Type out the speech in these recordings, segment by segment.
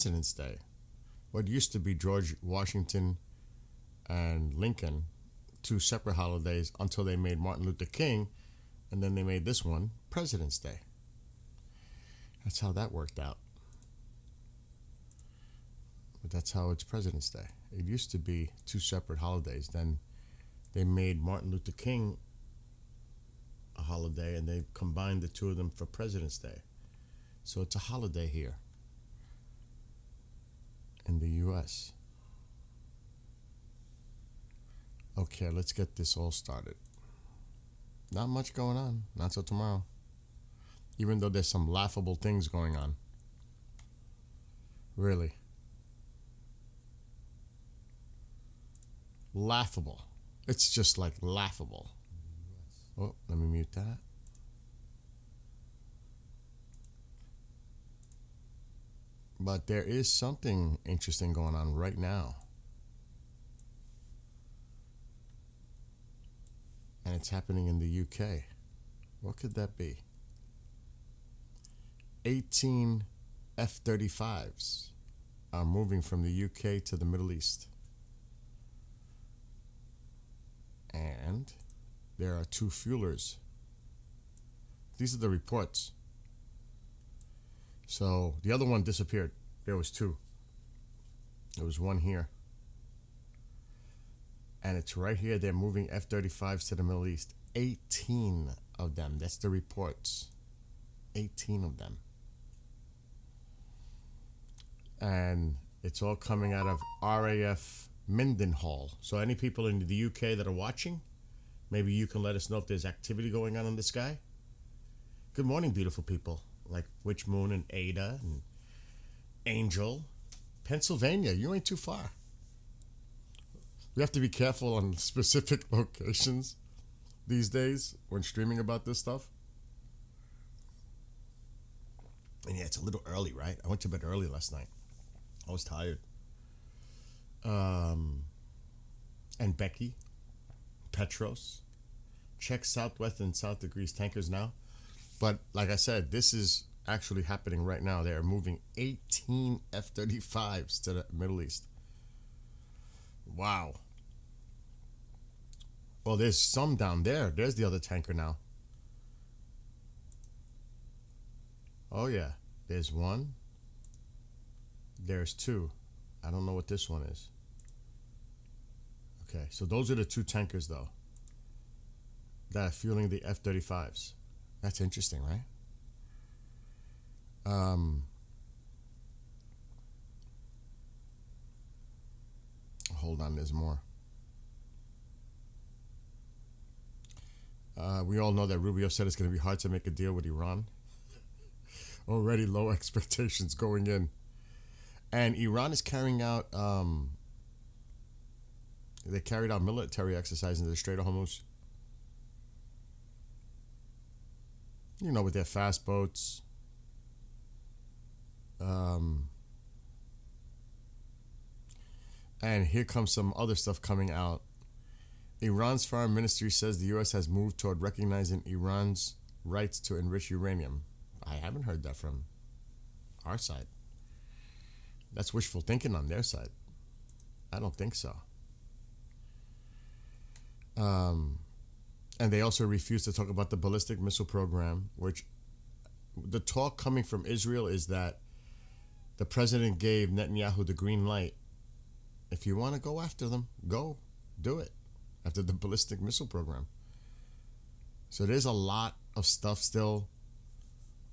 President's Day. What used to be George Washington and Lincoln, two separate holidays until they made Martin Luther King, and then they made this one President's Day. That's how that worked out. But that's how it's President's Day. It used to be two separate holidays. Then they made Martin Luther King a holiday and they combined the two of them for President's Day. So it's a holiday here in the US. Okay, let's get this all started. Not much going on, not till tomorrow. Even though there's some laughable things going on. Really. Laughable. It's just like laughable. Oh, let me mute that. But there is something interesting going on right now. And it's happening in the UK. What could that be? 18 F-35s are moving from the UK to the Middle East. And there are two fuelers. These are the reports. So the other one disappeared. There was two. There was one here. And it's right here. They're moving F-35s to the Middle East. 18 of them. That's the reports. 18 of them. And it's all coming out of RAF Mendenhall. So any people in the UK that are watching, maybe you can let us know if there's activity going on in the sky. Good morning, beautiful people. Like Witch Moon and Ada and Angel. Pennsylvania, you ain't too far. We have to be careful on specific locations these days when streaming about this stuff. And yeah, it's a little early, right? I went to bed early last night. I was tired. And Becky, Petros, check southwest and south degrees tankers now. But like I said, this is actually happening right now. They are moving 18 F-35s to the Middle East. Wow. Well, there's some down there. There's the other tanker now. Oh, yeah. There's one. There's two. I don't know what this one is. Okay, so those are the two tankers, though, that are fueling the F-35s. That's interesting, right? Hold on, there's more. We all know that Rubio said it's going to be hard to make a deal with Iran. Already low expectations going in. And Iran is carrying out, they carried out military exercises in the Strait of Hormuz. You know, with their fast boats. And here comes some other stuff coming out. Iran's foreign ministry says the U.S. has moved toward recognizing Iran's rights to enrich uranium. I haven't heard that from our side. That's wishful thinking on their side. I don't think so. And they also refuse to talk about the ballistic missile program, which the talk coming from Israel is that the president gave Netanyahu the green light. If you want to go after them, go. Do it. After the ballistic missile program. So there's a lot of stuff still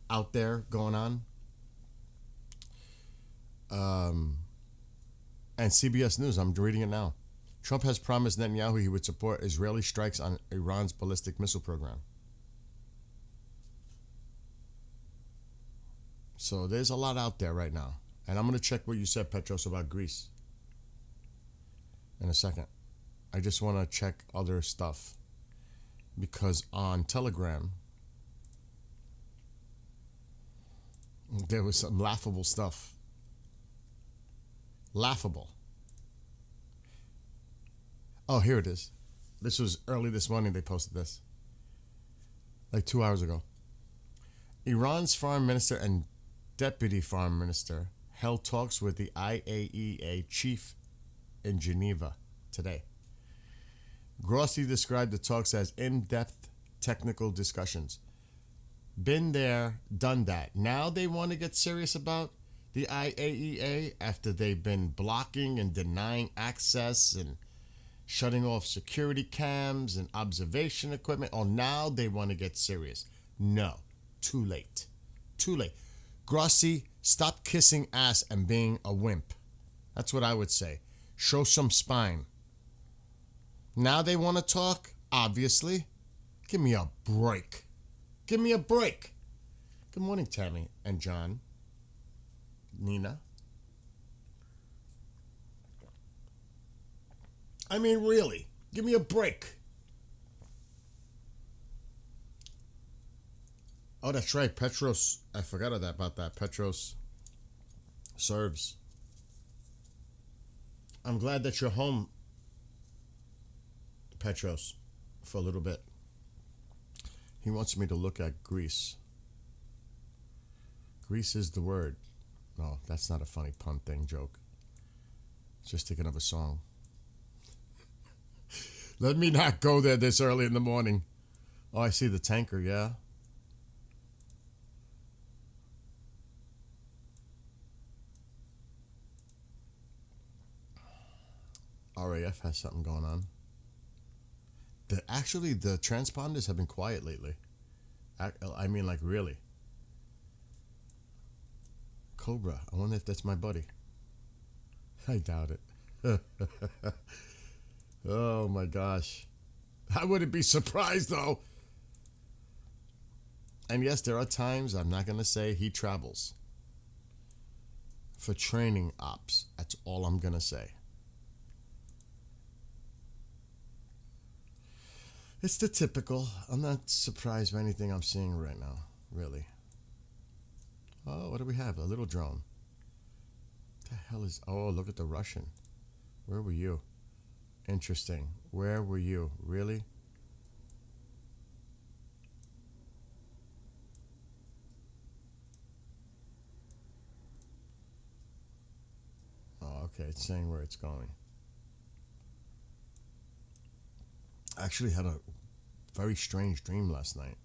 out there going on. And CBS News, I'm reading it now. Trump has promised Netanyahu he would support Israeli strikes on Iran's ballistic missile program. So there's a lot out there right now. And I'm going to check what you said, Petros, about Greece in a second. I just want to check other stuff. Because on Telegram, there was some laughable stuff. Laughable. Oh, here it is. This was early this morning they posted this. Like 2 hours ago. Iran's foreign minister and deputy foreign minister held talks with the IAEA chief in Geneva today. Grossi described the talks as in-depth technical discussions. Been there, done that. Now they want to get serious about the IAEA after they've been blocking and denying access and shutting off security cams and observation equipment. Oh, now they want to get serious. No, too late. Too late. Grossi, stop kissing ass and being a wimp. That's what I would say. Show some spine. Now they want to talk? Obviously. Give me a break. Give me a break. Good morning, Tammy and John. Nina. I mean, really. Give me a break. Oh, that's right. Petros. I forgot about that. Petros serves. I'm glad that you're home, Petros, for a little bit. He wants me to look at Greece. Greece is the word. No, that's not a funny pun thing joke. Just thinking of a song. Let me not go there this early in the morning. Oh, I see the tanker, yeah. RAF has something going on. Actually, the transponders have been quiet lately. I mean, like, really. Cobra. I wonder if that's my buddy. I doubt it. Oh, my gosh. I wouldn't be surprised, though. And yes, there are times, I'm not going to say he travels. For training ops. That's all I'm going to say. It's the typical. I'm not surprised by anything I'm seeing right now, really. Oh, what do we have? A little drone. What the hell is... Oh, look at the Russian. Where were you? Interesting. Where were you? Really? Oh, okay. It's saying where it's going. I actually had a very strange dream last night.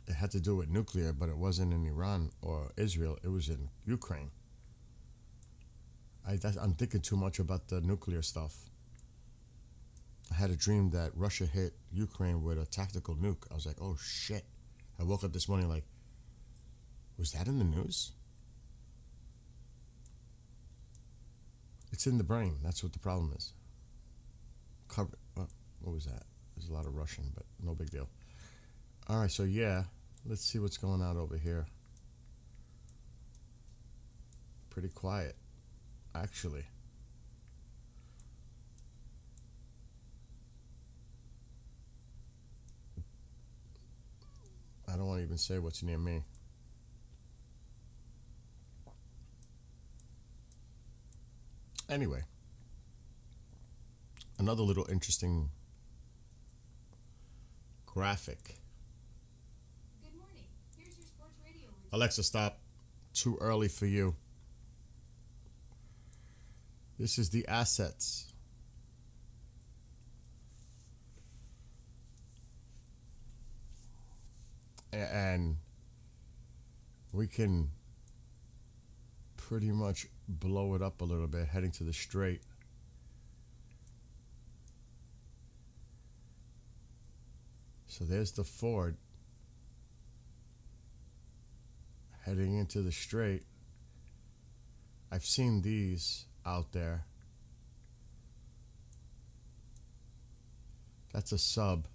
It had to do with nuclear, but it wasn't in Iran or Israel. It was in Ukraine. I'm thinking too much about the nuclear stuff. I had a dream that Russia hit Ukraine with a tactical nuke. I was like, oh shit. I woke up this morning like, was that in the news? It's in the brain. That's what the problem is. What was that? There's a lot of Russian, but no big deal. All right, so yeah, let's see what's going on over here. Pretty quiet, actually. I don't want to even say what's near me. Anyway, another little interesting graphic. Good morning. Here's your sports radio routine. Alexa, stop. Too early for you. This is the assets. And we can pretty much blow it up a little bit heading to the straight. So there's the Ford heading into the straight. I've seen these out there. That's a sub.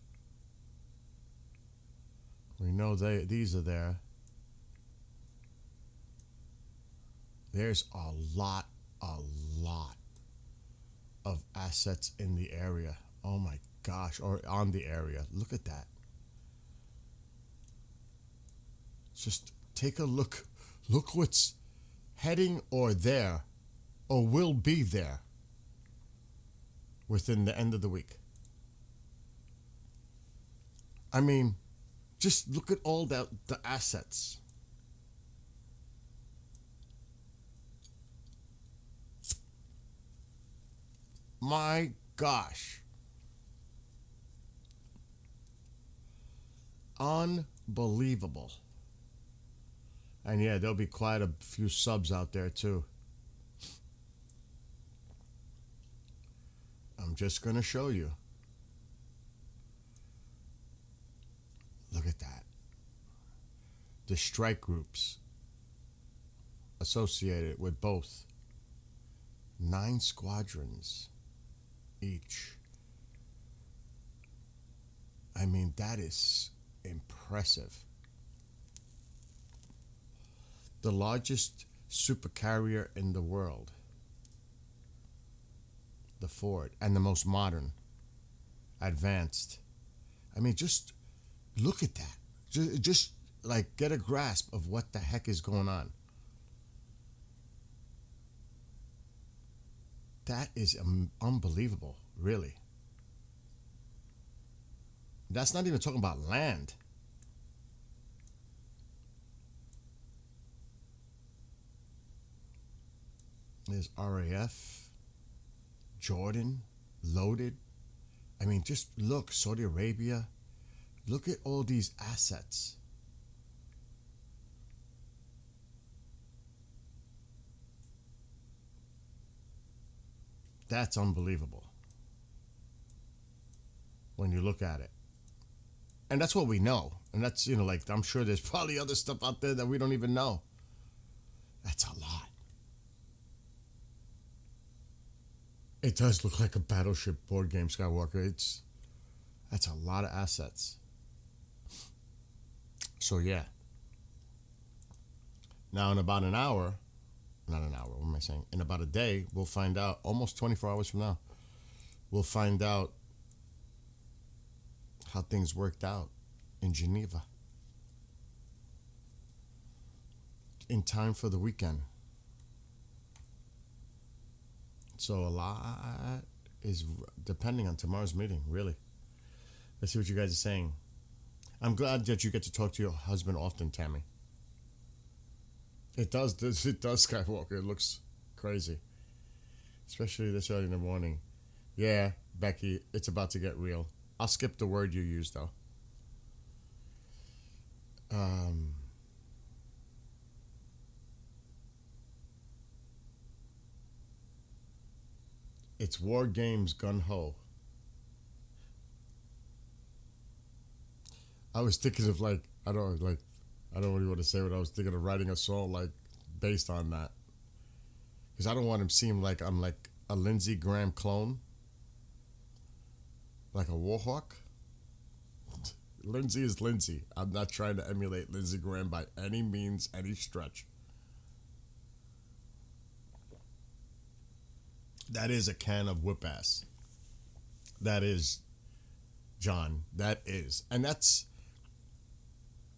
We know these are there. There's a lot of assets in the area. Oh my gosh, or on the area. Look at that. Just take a look. Look what's heading or there or will be there within the end of the week. I mean, just look at all the assets. My gosh. Unbelievable. And yeah, there'll be quite a few subs out there too. I'm just going to show you. Look at that. The strike groups associated with both. 9 squadrons each. I mean, that is impressive. The largest supercarrier in the world. The Ford. And the most modern. Advanced. I mean, just look at that. Just like get a grasp of what the heck is going on. That is unbelievable, really. That's not even talking about land. There's RAF, Jordan, loaded. I mean, just look, Saudi Arabia. Look at all these assets. That's unbelievable when you look at it. And that's what we know. And that's, like, I'm sure there's probably other stuff out there that we don't even know. That's a lot. It does look like a battleship board game, Skywalker. That's a lot of assets. So, yeah. Now, in about an hour, not an hour, what am I saying? In about a day, we'll find out, almost 24 hours from now, we'll find out how things worked out in Geneva in time for the weekend. So a lot is depending on tomorrow's meeting, really. Let's see what you guys are saying. I'm glad that you get to talk to your husband often, Tammy. It does, Skywalker. It looks crazy. Especially this early in the morning. Yeah, Becky, it's about to get real. I'll skip the word you used, though. It's War Games Gun Ho. I was thinking of I don't really want to say what I was thinking of, writing a song based on that. Because I don't want him to seem like I'm like a Lindsey Graham clone. Like a Warhawk. Lindsey is Lindsey. I'm not trying to emulate Lindsey Graham by any means, any stretch. That is a can of whip ass. That is, John. That is. And that's,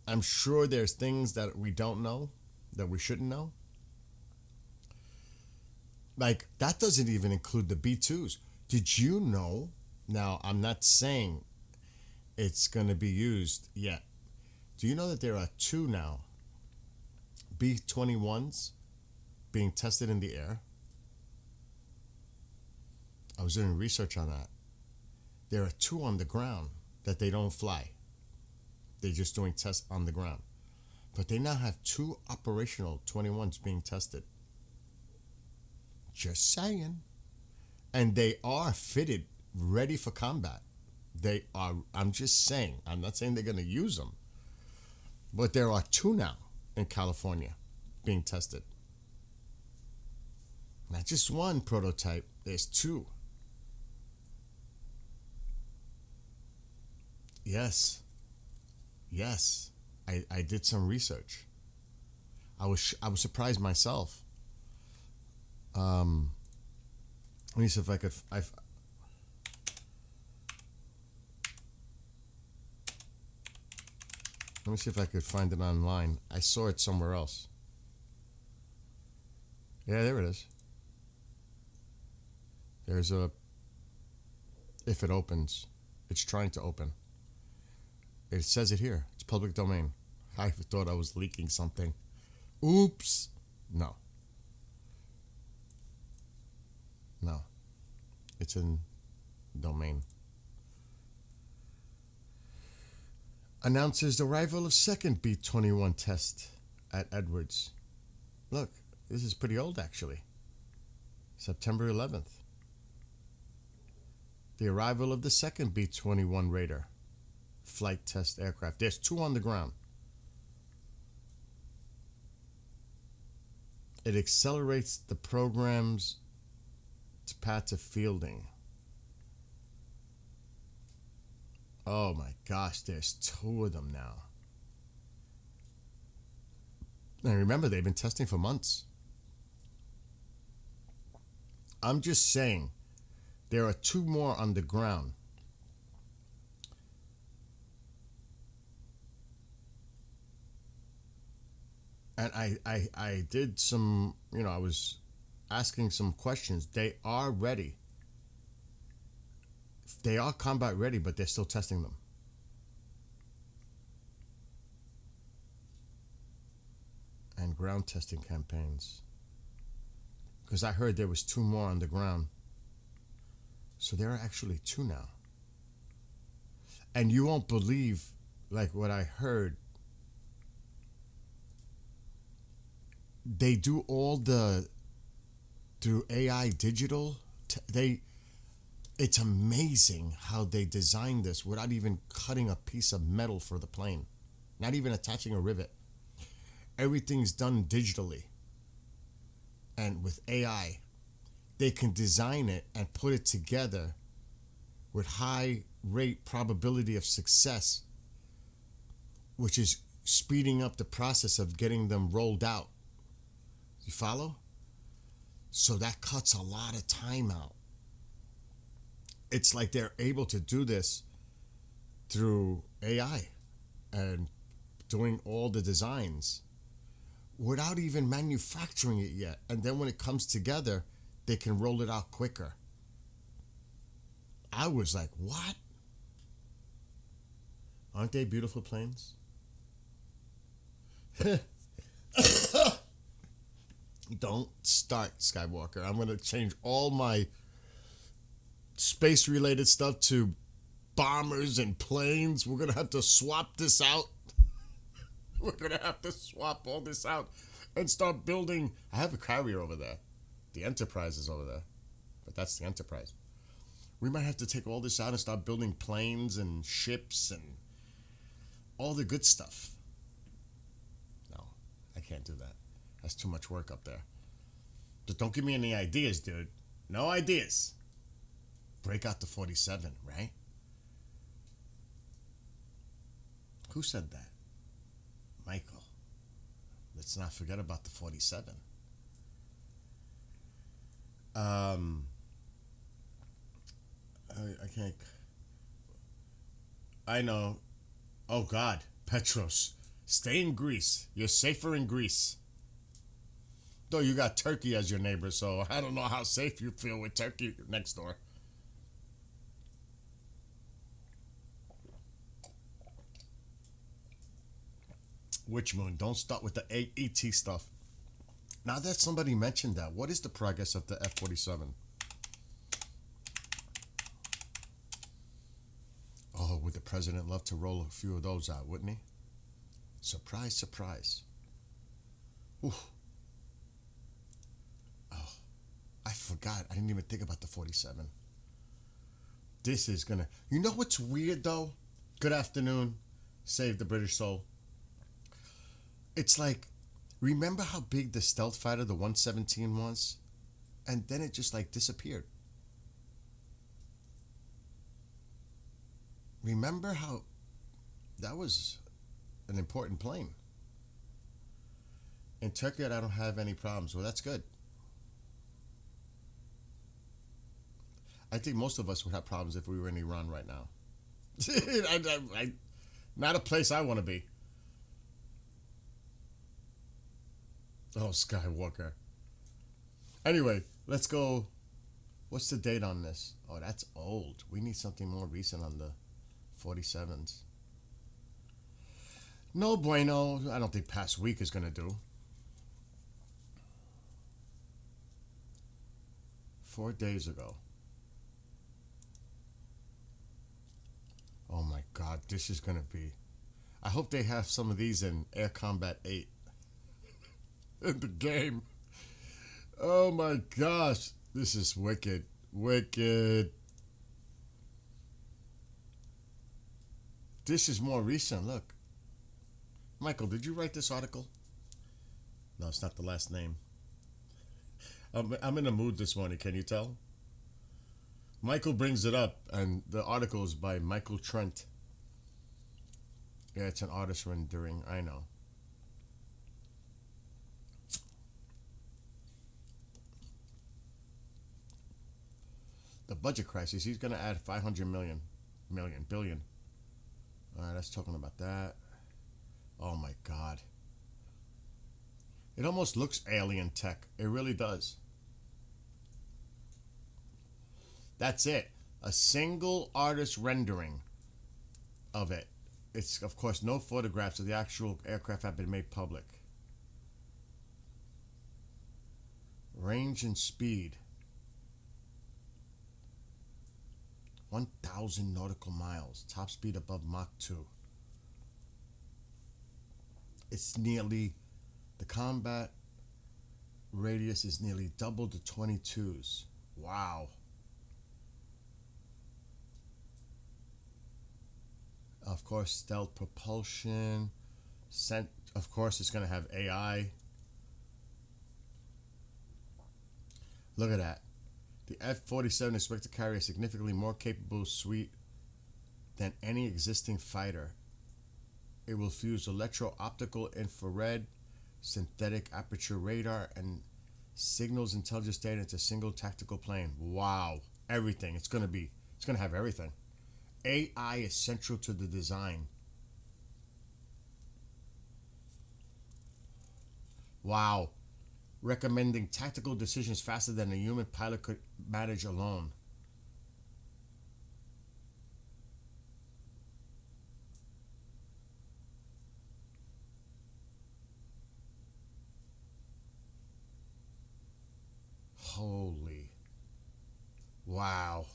I'm sure there's things that we don't know, that we shouldn't know. Like, that doesn't even include the B2s. Did you know? Now, I'm not saying it's going to be used yet. Do you know that there are 2 now B-21s being tested in the air? I was doing research on that. There are 2 on the ground that they don't fly. They're just doing tests on the ground. But they now have 2 operational 21s being tested. Just saying. And they are fitted, ready for combat. They are, I'm just saying. I'm not saying they're going to use them. But there are 2 now in California being tested. Not just 1 prototype, there's 2. Yes. I did some research. I was surprised myself. Let me see if I could. Let me see if I could find it online. I saw it somewhere else. Yeah, there it is. There's a. If it opens, it's trying to open. It says it here. It's public domain. I thought I was leaking something. Oops. No. It's in domain. Announces the arrival of second B-21 test at Edwards. Look, this is pretty old actually. September 11th. The arrival of the second B-21 Raider flight test aircraft. There's two on the ground. It accelerates the program's path to fielding. Oh my gosh, there's two of them now. And remember, they've been testing for months. I'm just saying, there are two more on the ground. And I did some, I was asking some questions. They are ready. They are combat ready, but they're still testing them. And ground testing campaigns. Because I heard there was two more on the ground. So there are actually two now. And you won't believe, like, what I heard. They do all through AI digital. It's amazing how they designed this without even cutting a piece of metal for the plane. Not even attaching a rivet. Everything's done digitally. And with AI, they can design it and put it together with high rate probability of success, which is speeding up the process of getting them rolled out. You follow? So that cuts a lot of time out. It's like they're able to do this through AI and doing all the designs without even manufacturing it yet. And then when it comes together, they can roll it out quicker. I was like, what? Aren't they beautiful planes? Don't start, Skywalker. I'm going to change all my space-related stuff to bombers and planes. We're going to have to swap this out. We're going to have to swap all this out and start building. I have a carrier over there. The Enterprise is over there. But that's the Enterprise. We might have to take all this out and start building planes and ships and all the good stuff. No, I can't do that. That's too much work up there. But don't give me any ideas, dude. No ideas. Break out the 47, right? Who said that? Michael. Let's not forget about the 47. I can't. I know. Oh God, Petros. Stay in Greece. You're safer in Greece. Though you got Turkey as your neighbor, so I don't know how safe you feel with Turkey next door. Which moon? Don't start with the ET stuff. Now that somebody mentioned that, what is the progress of the F-47? Oh, would the president love to roll a few of those out, wouldn't he? Surprise, surprise. Ooh. Oh, I forgot. I didn't even think about the 47. This is gonna... You know what's weird, though? Good afternoon. Save the British soul. It's like, remember how big the stealth fighter, the 117 was? And then it just like disappeared. Remember how that was an important plane? In Turkey, I don't have any problems. Well, that's good. I think most of us would have problems if we were in Iran right now. Not a place I want to be. Oh, Skywalker. Anyway, let's go. What's the date on this? Oh, that's old. We need something more recent on the 47s. No bueno. I don't think past week is going to do. 4 days ago. God, this is gonna be. I hope they have some of these in Air Combat 8 in the game. Oh my gosh, this is wicked, wicked. This is more recent. Look, Michael, did you write this article? No, it's not the last name. I'm in a mood this morning. Can you tell? Michael brings it up, and the article is by Michael Trent. Yeah, it's an artist rendering. I know. The budget crisis. He's going to add 500 billion. All right, that's talking about that. Oh my God. It almost looks alien tech. It really does. That's it. A single artist rendering of it. It's, of course, no photographs of the actual aircraft have been made public. Range and speed. 1,000 nautical miles. Top speed above Mach 2. It's nearly... The combat radius is nearly double the 22s. Wow. Of course, stealth propulsion. Of course, it's going to have AI. Look at that. The F-47 is expected to carry a significantly more capable suite than any existing fighter. It will fuse electro-optical, infrared, synthetic aperture radar, and signals intelligence data into a single tactical plane. Wow. Everything. It's going to have everything. AI is central to the design. Wow. Recommending tactical decisions faster than a human pilot could manage alone. Holy. Wow.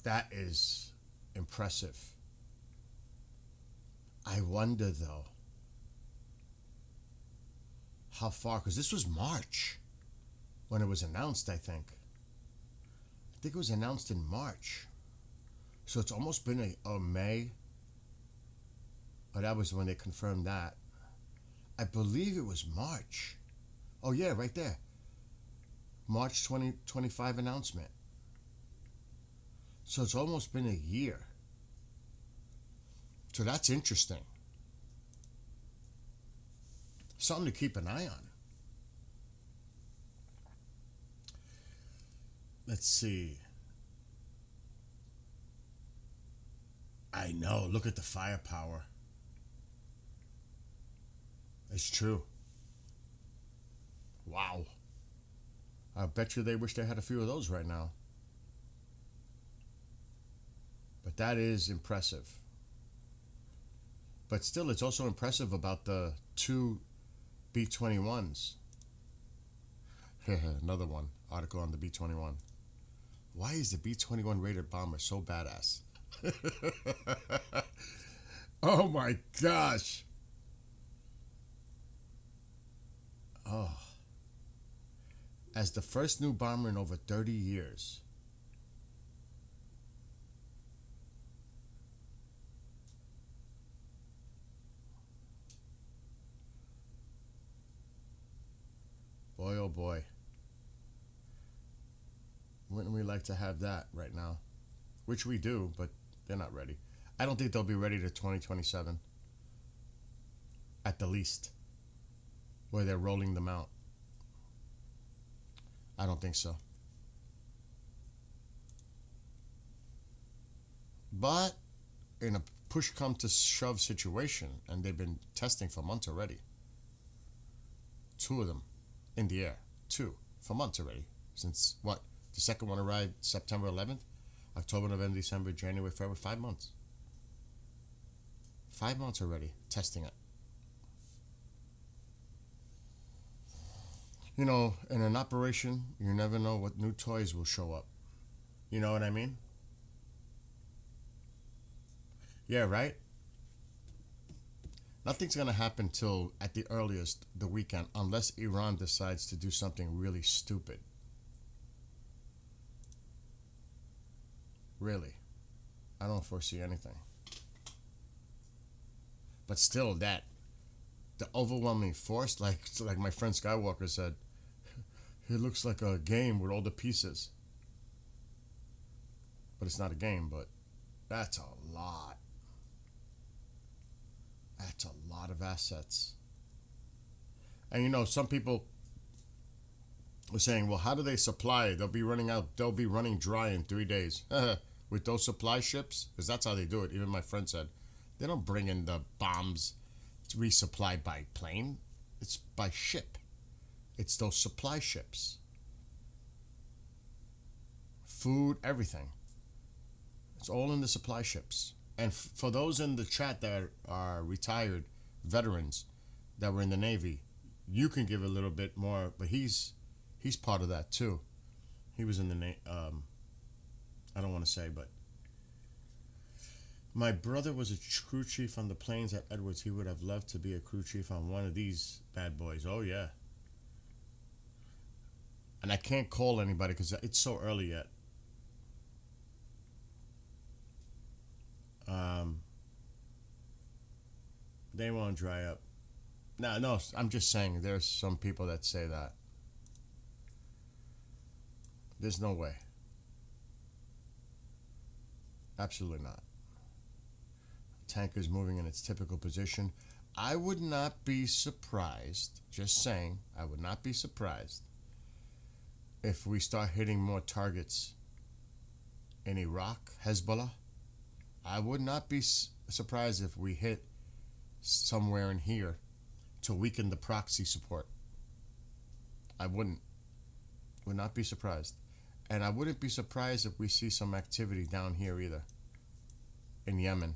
That is impressive. I wonder, though, how far, because this was March when it was announced, I think. I think it was announced in March. So it's almost been a May. Oh, that was when they confirmed that. I believe it was March. Oh, yeah, right there. March 2025 announcement. So it's almost been a year. So that's interesting. Something to keep an eye on. Let's see. I know. Look at the firepower. It's true. Wow. I bet you they wish they had a few of those right now. But that is impressive. But still, it's also impressive about the two B-21s. Another one. Article on the B-21. Why is the B-21 rated bomber so badass? Oh my gosh. Oh. As the first new bomber in over 30 years. Boy, oh boy. Wouldn't we like to have that right now? Which we do, but they're not ready. I don't think they'll be ready to 2027. At the least. Where they're rolling them out. I don't think so. But in a push come to shove situation, and they've been testing for months already. Two of them in the air. Two for months already. Since what? The second one arrived September 11th. October, November, December, January, February. 5 months. 5 months already testing it. You know, in an operation, you never know what new toys will show up. You know what I mean? Yeah, right? Nothing's going to happen till, at the earliest, the weekend, unless Iran decides to do something really stupid. Really. I don't foresee anything. But still, the overwhelming force, like my friend Skywalker said, it looks like a game with all the pieces. But it's not a game, but that's a lot. That's a lot of assets. And you know, some people were saying, well, how do they supply? They'll be running out, they'll be running dry in 3 days. With those supply ships? Because that's how they do it. Even my friend said, they don't bring in the bombs to resupply by plane. It's by ship. It's those supply ships. Food, everything. It's all in the supply ships. And for those in the chat that are retired veterans that were in the Navy, you can give a little bit more, but he's part of that too. He was in the Navy. I don't want to say, but my brother was a crew chief on the planes at Edwards. He would have loved to be a crew chief on one of these bad boys. Oh yeah. And I can't call anybody because it's so early yet. They won't dry up. No, I'm just saying there's some people that say that. There's no way. Absolutely not. Tanker's moving in its typical position. I would not be surprised, just saying, I would not be surprised if we start hitting more targets in Iraq, Hezbollah. I would not be surprised if we hit somewhere in here to weaken the proxy support. I would not be surprised. And I wouldn't be surprised if we see some activity down here either, in Yemen,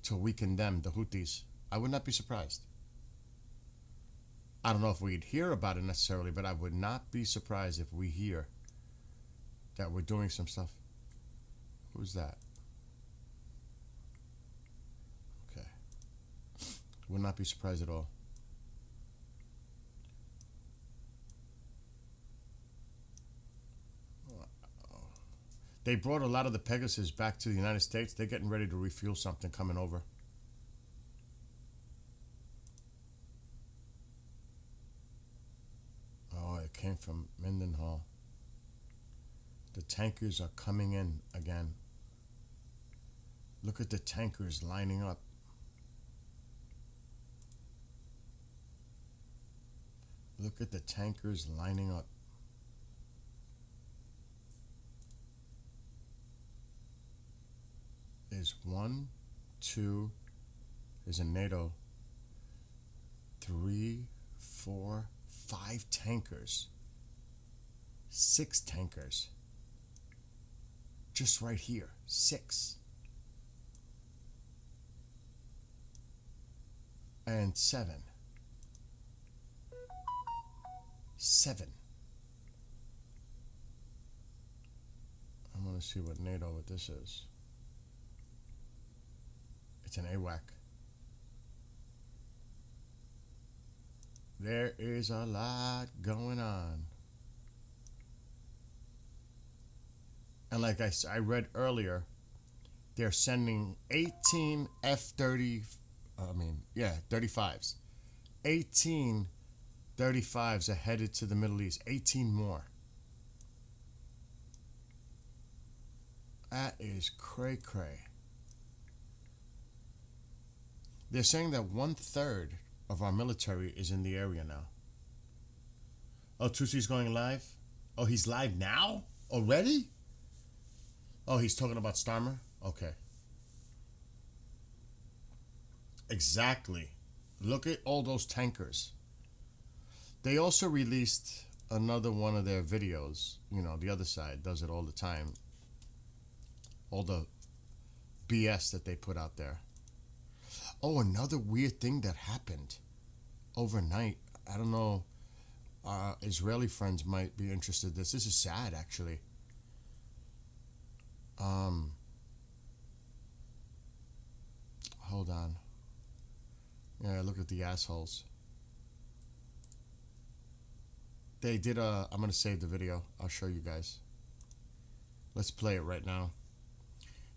to weaken them, the Houthis. I would not be surprised. I don't know if we'd hear about it necessarily, but I would not be surprised if we hear that we're doing some stuff. Who's that? Okay. Would not be surprised at all. They brought a lot of the Pegasus back to the United States. They're getting ready to refuel something coming over. Oh, it came from Mendenhall. The tankers are coming in again. Look at the tankers lining up. Look at the tankers lining up. There's 1, 2, there's a NATO, 3, 4, 5 tankers, 6 tankers, just right here, 6, and 7, 7. I want to see what this is. It's an AWAC. There is a lot going on. And like I read earlier, they're sending 18 35s. 18 35s are headed to the Middle East. 18 more. That is cray-cray. They're saying that 1/3 of our military is in the area now. Oh, Tusi's going live? Oh, he's live now? Already? Oh, he's talking about Starmer? Okay. Exactly. Look at all those tankers. They also released another one of their videos. You know, the other side does it all the time. All the BS that they put out there. Oh, another weird thing that happened overnight. I don't know. Israeli friends might be interested in this. This is sad, actually. Hold on. Yeah, look at the assholes. They did a. I'm gonna save the video. I'll show you guys. Let's play it right now.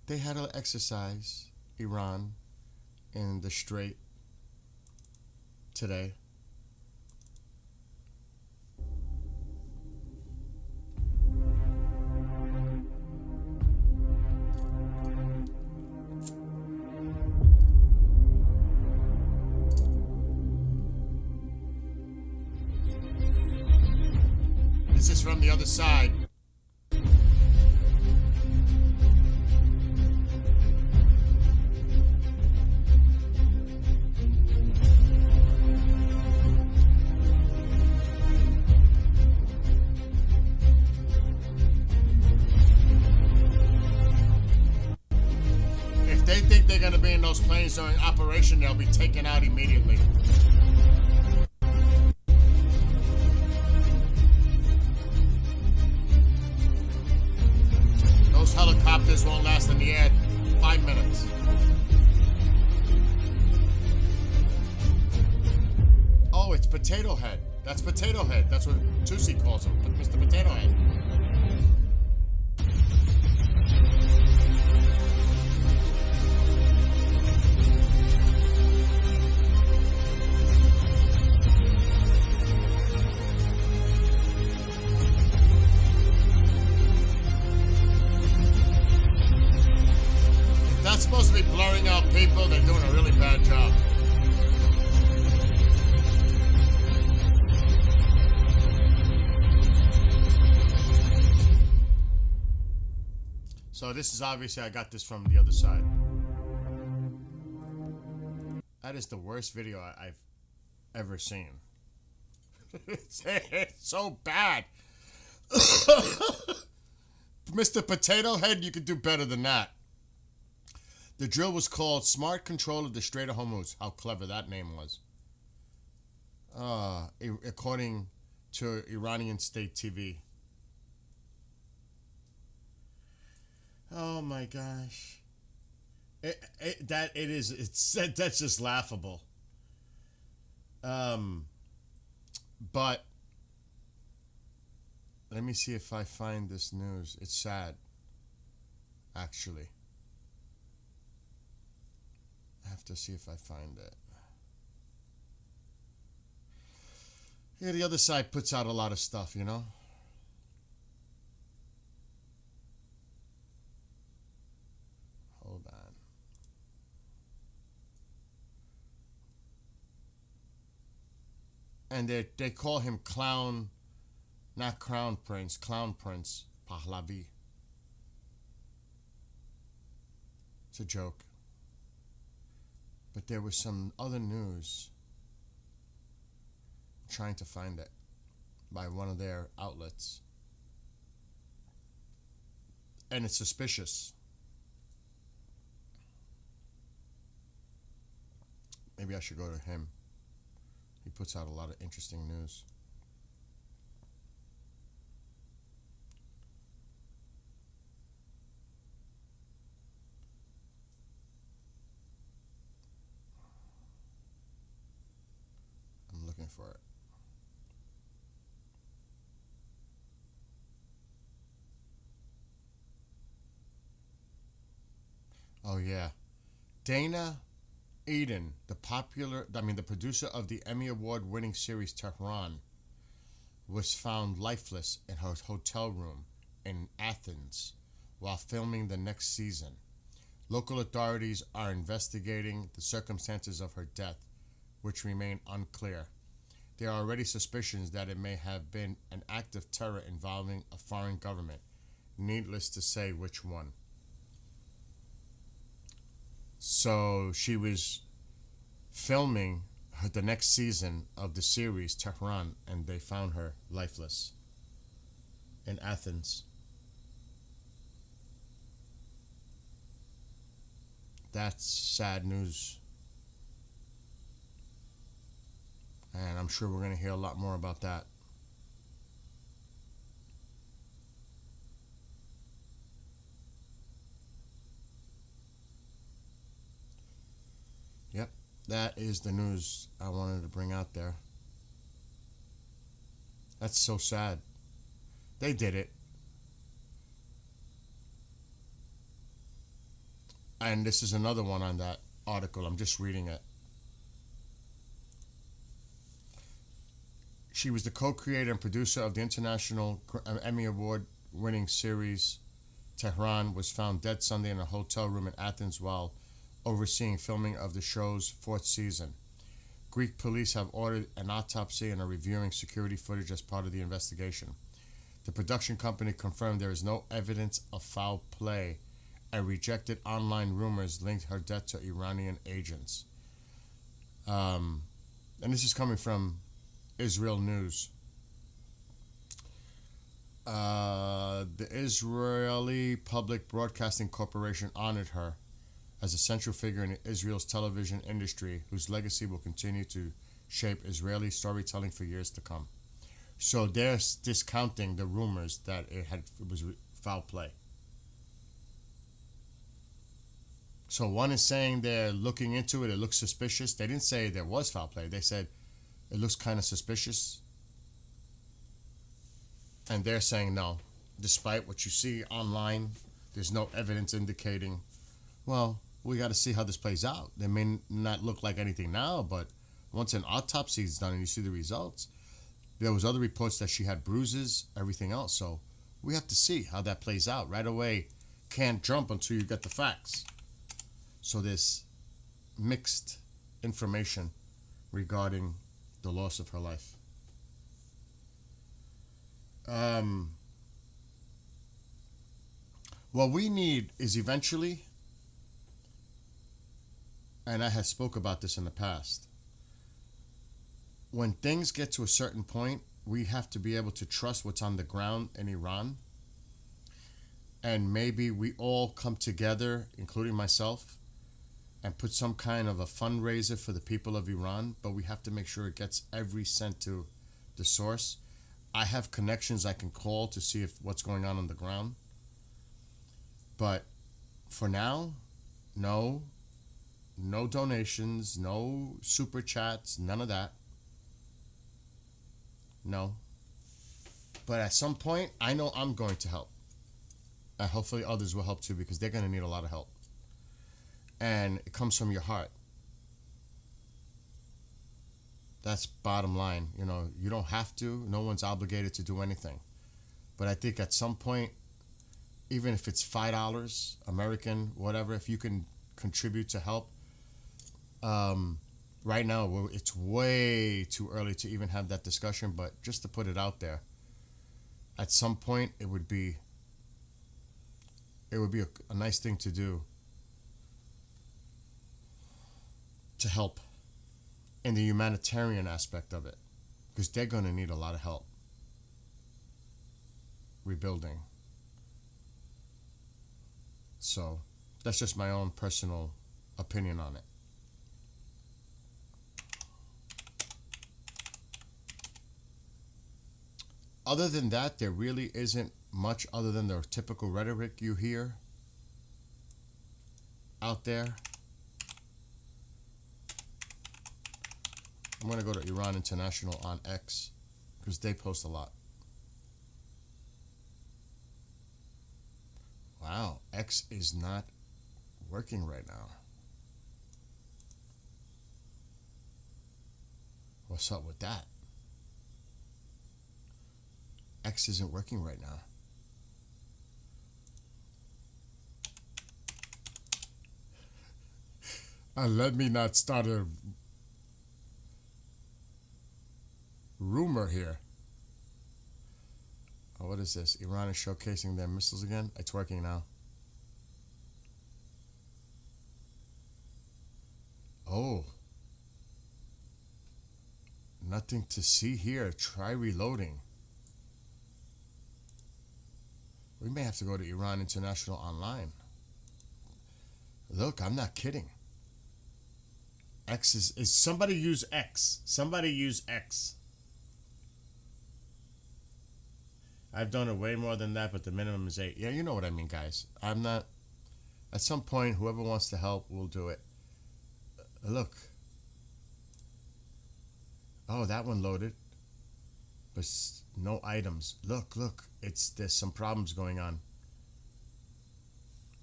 They had an exercise, Iran, in the Strait today. This is from the other side. If they think they're going to be in those planes during operation, they'll be taken out immediately. Those helicopters won't last in the air 5 minutes. Oh, it's Potato Head. That's Potato Head. That's what Tusi calls him, Mr. Potato Head. That's supposed to be blurring out people. They're doing a really bad job. So this is obviously, I got this from the other side. That is the worst video I've ever seen. It's so bad. Mr. Potato Head, you could do better than that. The drill was called Smart Control of the Strait of Hormuz. How clever that name was. According to Iranian state TV. Oh my gosh. That's just laughable. But let me see if I find this news. It's sad, actually. I have to see if I find it. Yeah, the other side puts out a lot of stuff, you know? Hold on. And they call him Clown, not Crown Prince, Clown Prince Pahlavi. It's a joke. But there was some other news. I'm trying to find it by one of their outlets. And it's suspicious. Maybe I should go to him. He puts out a lot of interesting news. I'm looking for it. Oh yeah. Dana Eden, the producer of the Emmy Award-winning series Tehran, was found lifeless in her hotel room in Athens while filming the next season. Local authorities are investigating the circumstances of her death, which remain unclear. There are already suspicions that it may have been an act of terror involving a foreign government. Needless to say which one. So she was filming the next season of the series Tehran, and they found her lifeless in Athens. That's sad news. And I'm sure we're going to hear a lot more about that. that is the news I wanted to bring out there. That's so sad. They did it. And this is another one on that article. I'm just reading it. She was the co-creator and producer of the International Emmy Award winning series Tehran, was found dead Sunday in a hotel room in Athens while overseeing filming of the show's fourth season. Greek police have ordered an autopsy and are reviewing security footage as part of the investigation. The production company confirmed there is no evidence of foul play and rejected online rumors linked her death to Iranian agents. And this is coming from Israel News. The Israeli Public Broadcasting Corporation honored her as a central figure in Israel's television industry, whose legacy will continue to shape Israeli storytelling for years to come. So they're discounting the rumors that it was foul play. So one is saying they're looking into it. It looks suspicious. They didn't say there was foul play. They said it looks kind of suspicious. And they're saying no. Despite what you see online, there's no evidence indicating, well, we got to see how this plays out. They may not look like anything now, but once an autopsy is done and you see the results, there was other reports that she had bruises, everything else. So we have to see how that plays out. Right away, can't jump until you get the facts. So there's mixed information regarding the loss of her life. What we need is eventually, and I have spoke about this in the past, when things get to a certain point, we have to be able to trust what's on the ground in Iran. And maybe we all come together, including myself, and put some kind of a fundraiser for the people of Iran, but we have to make sure it gets every cent to the source. I have connections I can call to see if what's going on the ground. But for now, no donations, no super chats, none of that. No. But at some point, I know I'm going to help. And hopefully others will help too, because they're going to need a lot of help. And it comes from your heart. That's bottom line. You know, you don't have to. No one's obligated to do anything. But I think at some point, even if it's $5, American, whatever, if you can contribute to help. Right now, it's way too early to even have that discussion, but just to put it out there, at some point, it would be a nice thing to do to help in the humanitarian aspect of it, because they're going to need a lot of help rebuilding. So that's just my own personal opinion on it. Other than that, there really isn't much other than the typical rhetoric you hear out there. I'm going to go to Iran International on X because they post a lot. Wow, X is not working right now. What's up with that? X isn't working right now. Let me not start a rumor here. Oh, what is this? Iran is showcasing their missiles again? It's working now. Oh. Nothing to see here. Try reloading. We may have to go to Iran International online. Look, I'm not kidding. X is somebody use X. Somebody use X. I've done it way more than that, but the minimum is 8. Yeah, you know what I mean, guys. I'm not... At some point, whoever wants to help will do it. Look. Oh, that one loaded. But no items. Look, look. There's some problems going on.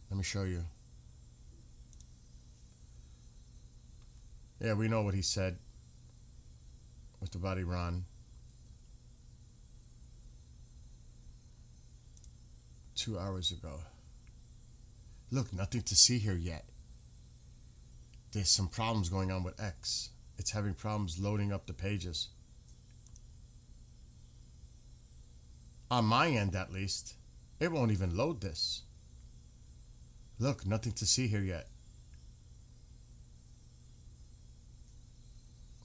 Let me show you. Yeah, we know what he said with about Iran. 2 hours ago. Look, nothing to see here yet. There's some problems going on with X. It's having problems loading up the pages. On my end, at least. It won't even load this. Look, nothing to see here yet.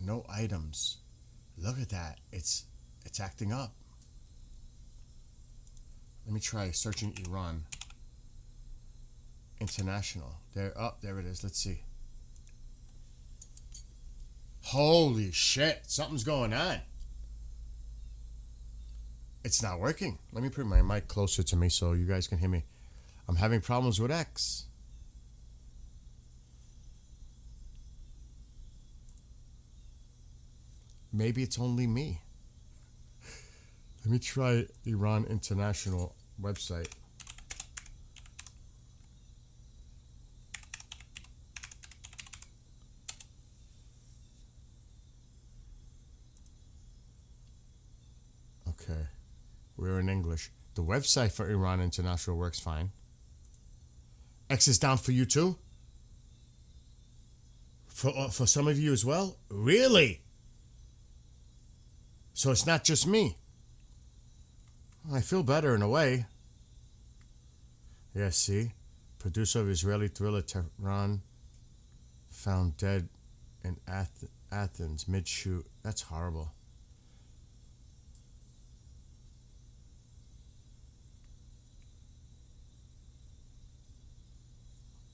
No items. Look at that. It's acting up. Let me try searching Iran. International. There it is. Let's see. Holy shit. Something's going on. It's not working. Let me put my mic closer to me so you guys can hear me. I'm having problems with X. Maybe it's only me. Let me try Iran International website. Okay. We're in English. The website for Iran International works fine. X is down for you too? For some of you as well? Really? So it's not just me. I feel better in a way. Yeah, see? Producer of Israeli thriller Tehran found dead in Athens mid-shoot. That's horrible.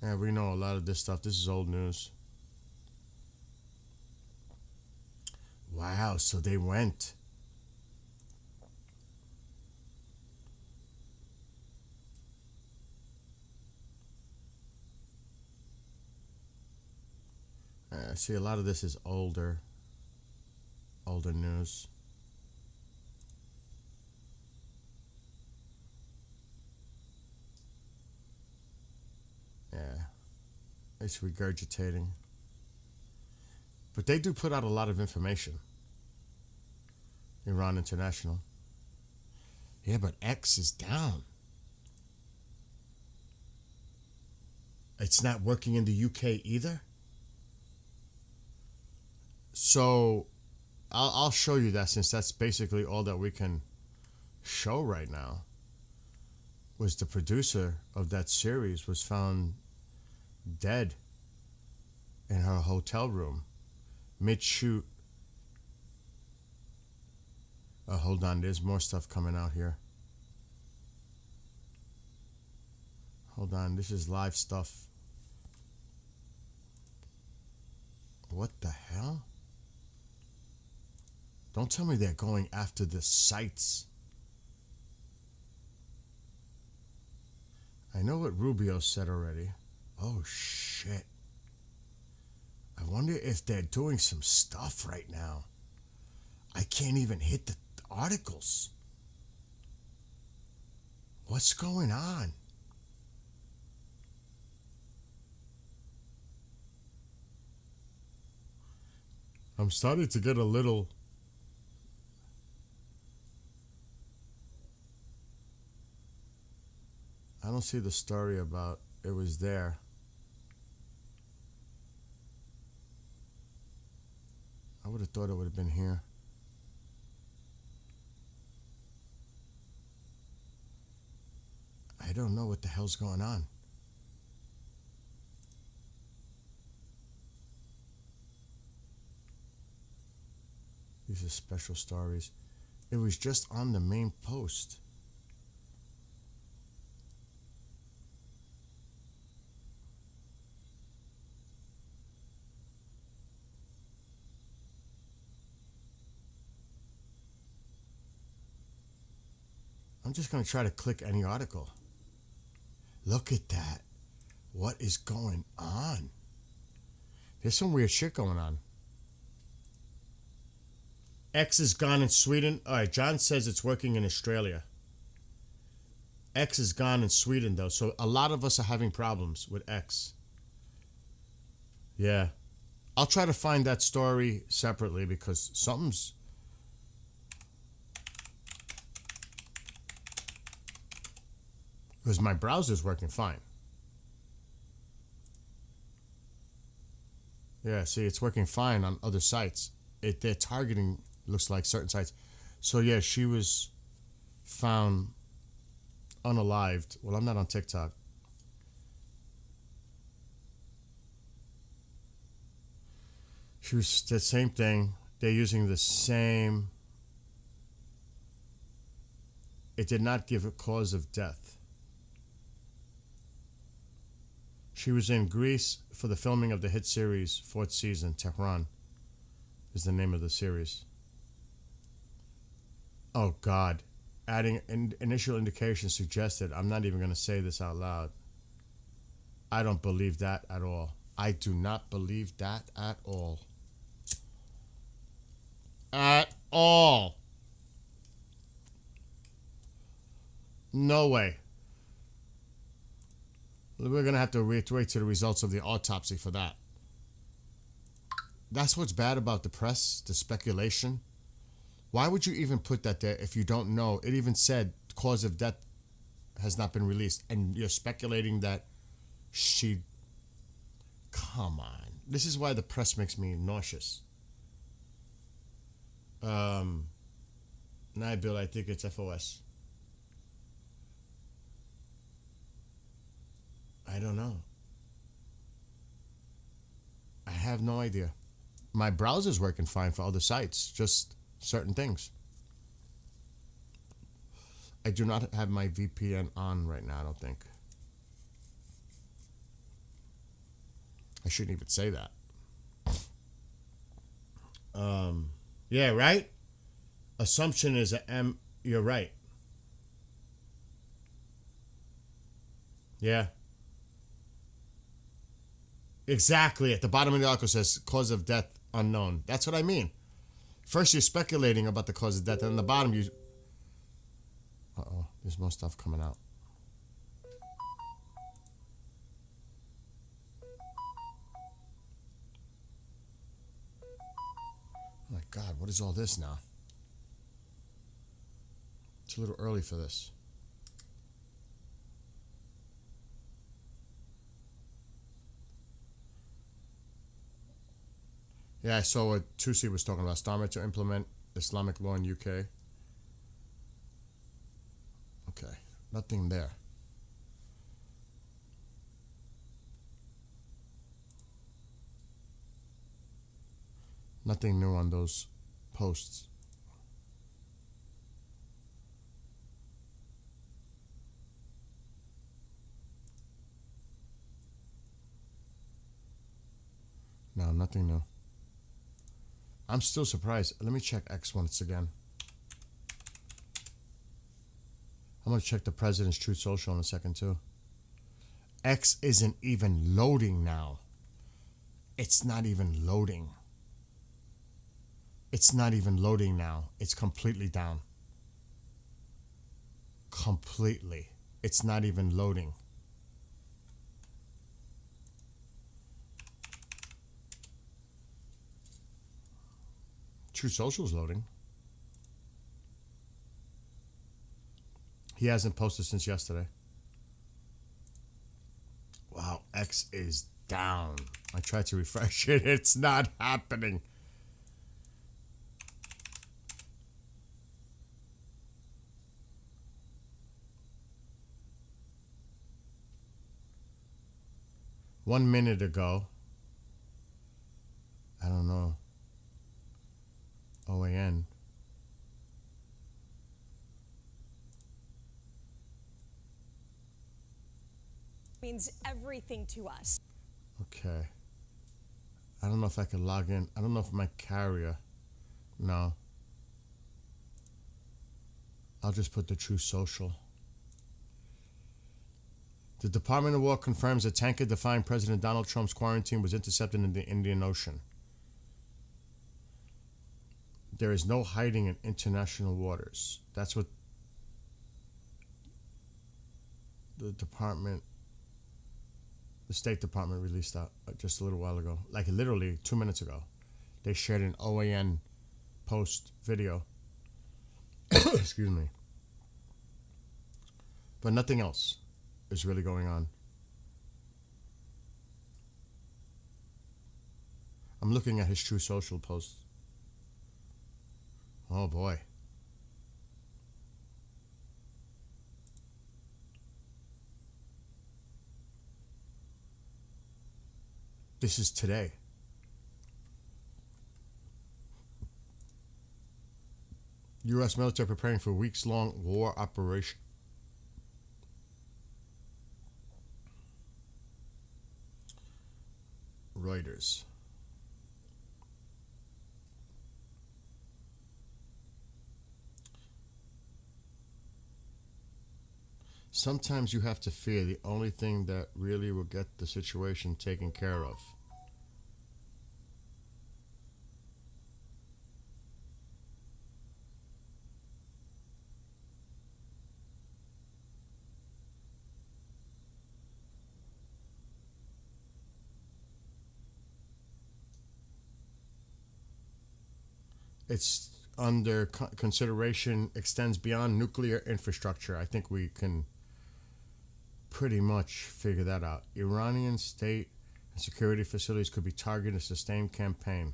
Yeah, we know a lot of this stuff. This is old news. Wow, so they went. See, a lot of this is older news. Yeah, it's regurgitating. But they do put out a lot of information. Iran International. Yeah, but X is down. It's not working in the UK either. So I'll show you that, since that's basically all that we can show right now. Was the producer of that series was found dead in her hotel room mid-shoot. Hold on, there's more stuff coming out here. Hold on, this is live stuff. What the hell? Don't tell me they're going after the sites. I know what Rubio said already. Oh, shit. I wonder if they're doing some stuff right now. I can't even hit the articles. What's going on? I'm starting to get a little... I don't see the story about it was there. I would have thought it would have been here. I don't know what the hell's going on. These are special stories. It was just on the main post. I'm just going to try to click any article. Look at that. What is going on? There's some weird shit going on. X is gone in Sweden. All right, John says it's working in Australia. X is gone in Sweden, though. So a lot of us are having problems with X. Yeah. I'll try to find that story separately because something's... Because my browser's working fine. Yeah, see, it's working fine on other sites. They're targeting, looks like, certain sites. So, yeah, she was found unalived. Well, I'm not on TikTok. She was the same thing. They're using the same... It did not give a cause of death. She was in Greece for the filming of the hit series, 4th season. Tehran is the name of the series. Oh, God. Adding initial indications suggested. I'm not even going to say this out loud. I don't believe that at all. I do not believe that at all. At all. No way. We're going to have to wait to the results of the autopsy for that. That's what's bad about the press, the speculation. Why would you even put that there if you don't know? It even said cause of death has not been released. And you're speculating that she... Come on. This is why the press makes me nauseous. Nah, Bill, I think it's FOS. I don't know. I have no idea. My browser's working fine for other sites, just certain things. I do not have my VPN on right now, I don't think. I shouldn't even say that. Yeah, right? Assumption is a M. You're right. Yeah. Exactly. At the bottom of the article says cause of death unknown. That's what I mean. First you're speculating about the cause of death, and on the bottom you... Uh-oh. There's more stuff coming out. Oh my God, what is all this now? It's a little early for this. Yeah, I saw what Tusi was talking about. Starmer to implement Islamic law in UK. Okay, nothing there. Nothing new on those posts. No, nothing new. I'm still surprised. Let me check X once again. I'm going to check the president's Truth Social in a second, too. X isn't even loading now. It's not even loading. It's not even loading now. It's completely down. Completely. It's not even loading. Truth Social's loading. He hasn't posted since yesterday. Wow, X is down. I tried to refresh it. It's not happening. One minute ago, I don't know, OAN. Means everything to us. Okay. I don't know if I can log in. I don't know if my carrier. No. I'll just put the True Social. The Department of War confirms a tanker defying President Donald Trump's quarantine was intercepted in the Indian Ocean. there is no hiding in international waters. That's what the State Department released out just a little while ago. Like literally 2 minutes ago. They shared an OAN post video. Excuse me. But nothing else is really going on. I'm looking at his True Social post. Oh boy. This is today. U.S. military preparing for weeks-long war operation. Reuters. Sometimes you have to fear the only thing that really will get the situation taken care of. It's under consideration, extends beyond nuclear infrastructure. I think we can pretty much figure that out. Iranian state and security facilities could be targeted in a sustained campaign.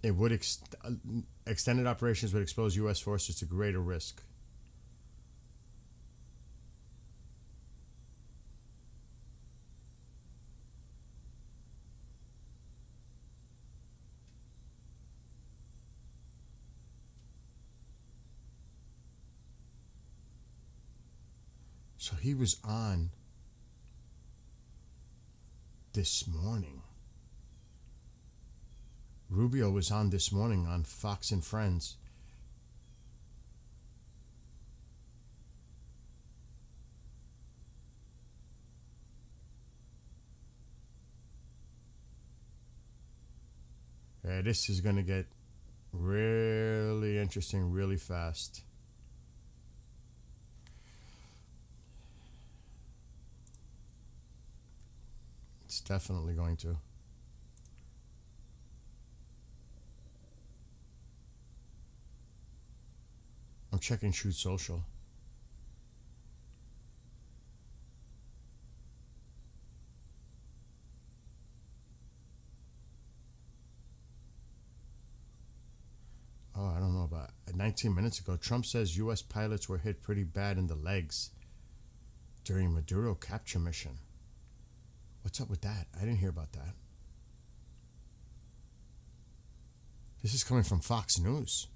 It would extended operations would expose U.S. forces to greater risk. So he was on this morning. Rubio was on this morning on Fox and Friends. This is going to get really interesting really fast. It's definitely going to. I'm checking Truth Social. Oh, I don't know about 19 minutes ago. Trump says U.S. pilots were hit pretty bad in the legs during Maduro capture mission. What's up with that? I didn't hear about that. This is coming from Fox News.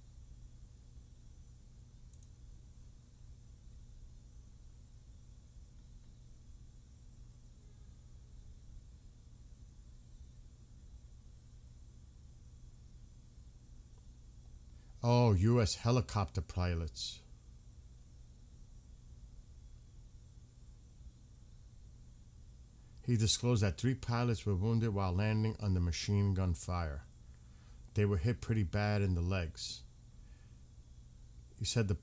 Oh, U.S. helicopter pilots. He disclosed that 3 pilots were wounded while landing under machine gun fire. They were hit pretty bad in the legs. He said the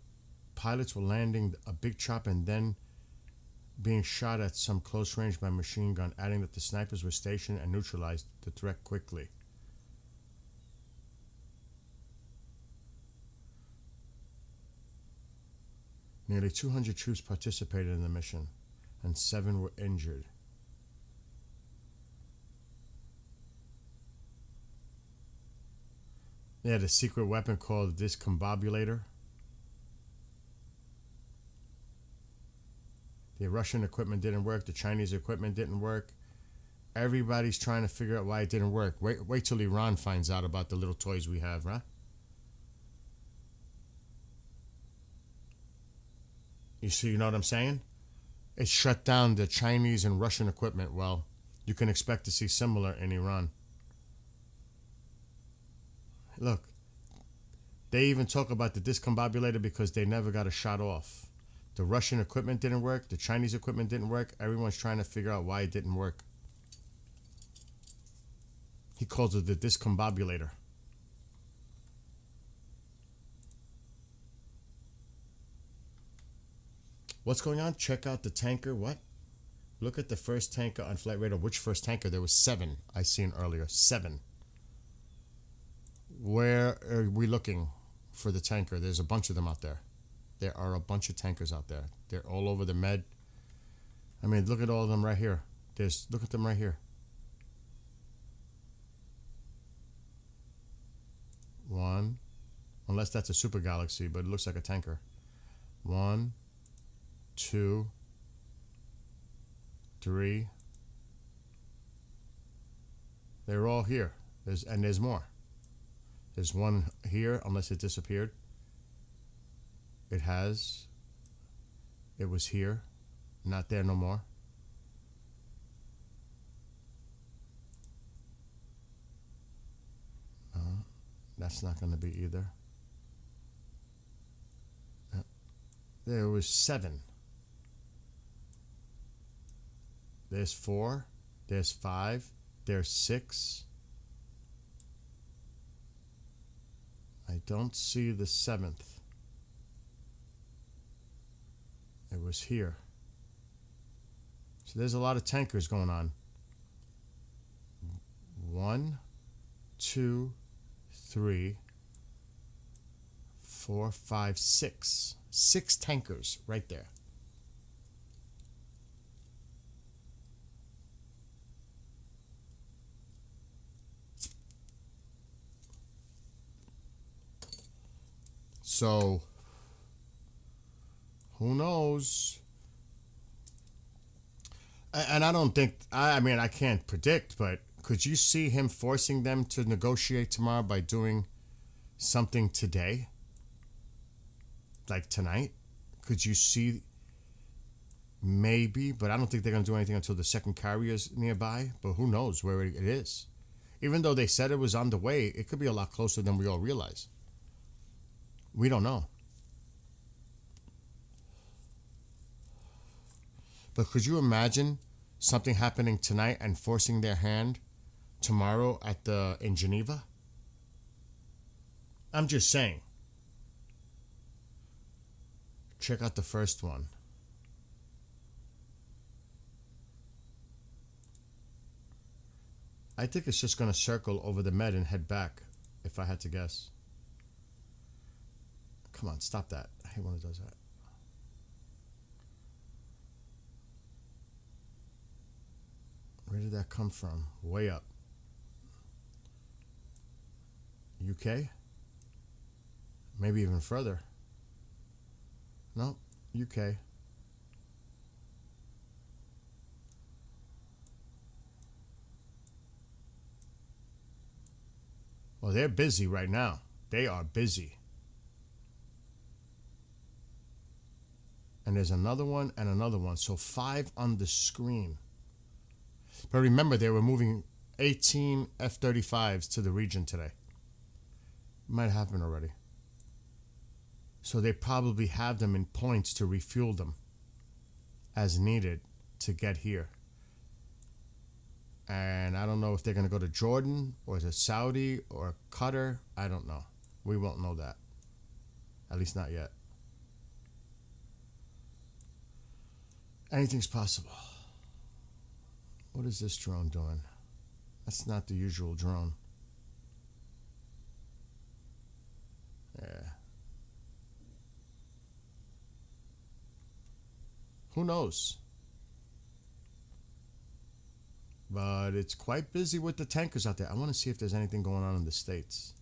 pilots were landing a big chopper and then being shot at some close range by machine gun, adding that the snipers were stationed and neutralized the threat quickly. Nearly 200 troops participated in the mission, and 7 were injured. They had a secret weapon called the discombobulator. The Russian equipment didn't work. The Chinese equipment didn't work. Everybody's trying to figure out why it didn't work. Wait till Iran finds out about the little toys we have, huh? You see, you know what I'm saying? It shut down the Chinese and Russian equipment. Well, you can expect to see similar in Iran. Look, they even talk about the discombobulator because they never got a shot off. The Russian equipment didn't work. The Chinese equipment didn't work. Everyone's trying to figure out why it didn't work. He calls it the discombobulator. What's going on? Check out the tanker. What? Look at the first tanker on flight radar. Which first tanker? There was 7 I seen earlier. 7. Where are we looking for the tanker? There's a bunch of them out there. There are a bunch of tankers out there. They're all over the Med. I mean, look at all of them right here. Look at them right here. 1. Unless that's a super galaxy, but it looks like a tanker. 1, 2, 3. They're all here. There's more. There's one here, unless it disappeared. It was here. Not there no more. That's not going to be either. There was 7. There's 4. There's 5. There's 6. I don't see the 7th. It was here. So there's a lot of tankers going on. 1, 2, 3, 4, 5, 6. 6 tankers right there. So, who knows? And I don't think, I mean, I can't predict, but could you see him forcing them to negotiate tomorrow by doing something today? Like tonight? Could you see? Maybe, but I don't think they're going to do anything until the second carrier's nearby. But who knows where it is? Even though they said it was on the way, it could be a lot closer than we all realize. We don't know. But could you imagine something happening tonight and forcing their hand tomorrow in Geneva? I'm just saying. Check out the first one. I think it's just going to circle over the Med and head back, if I had to guess. Come on, stop that. I hate when it does that. Where did that come from? Way up. UK? Maybe even further. No, UK. Well, they're busy right now. They are busy. And there's another one and another one. So 5 on the screen. But remember, they were moving 18 F-35s to the region today. Might have happened already. So they probably have them in points to refuel them as needed to get here. And I don't know if they're going to go to Jordan or to Saudi or Qatar. I don't know. We won't know that. At least not yet. Anything's possible. What is this drone doing? That's not the usual drone. Yeah. Who knows? But it's quite busy with the tankers out there. I want to see if there's anything going on in the States.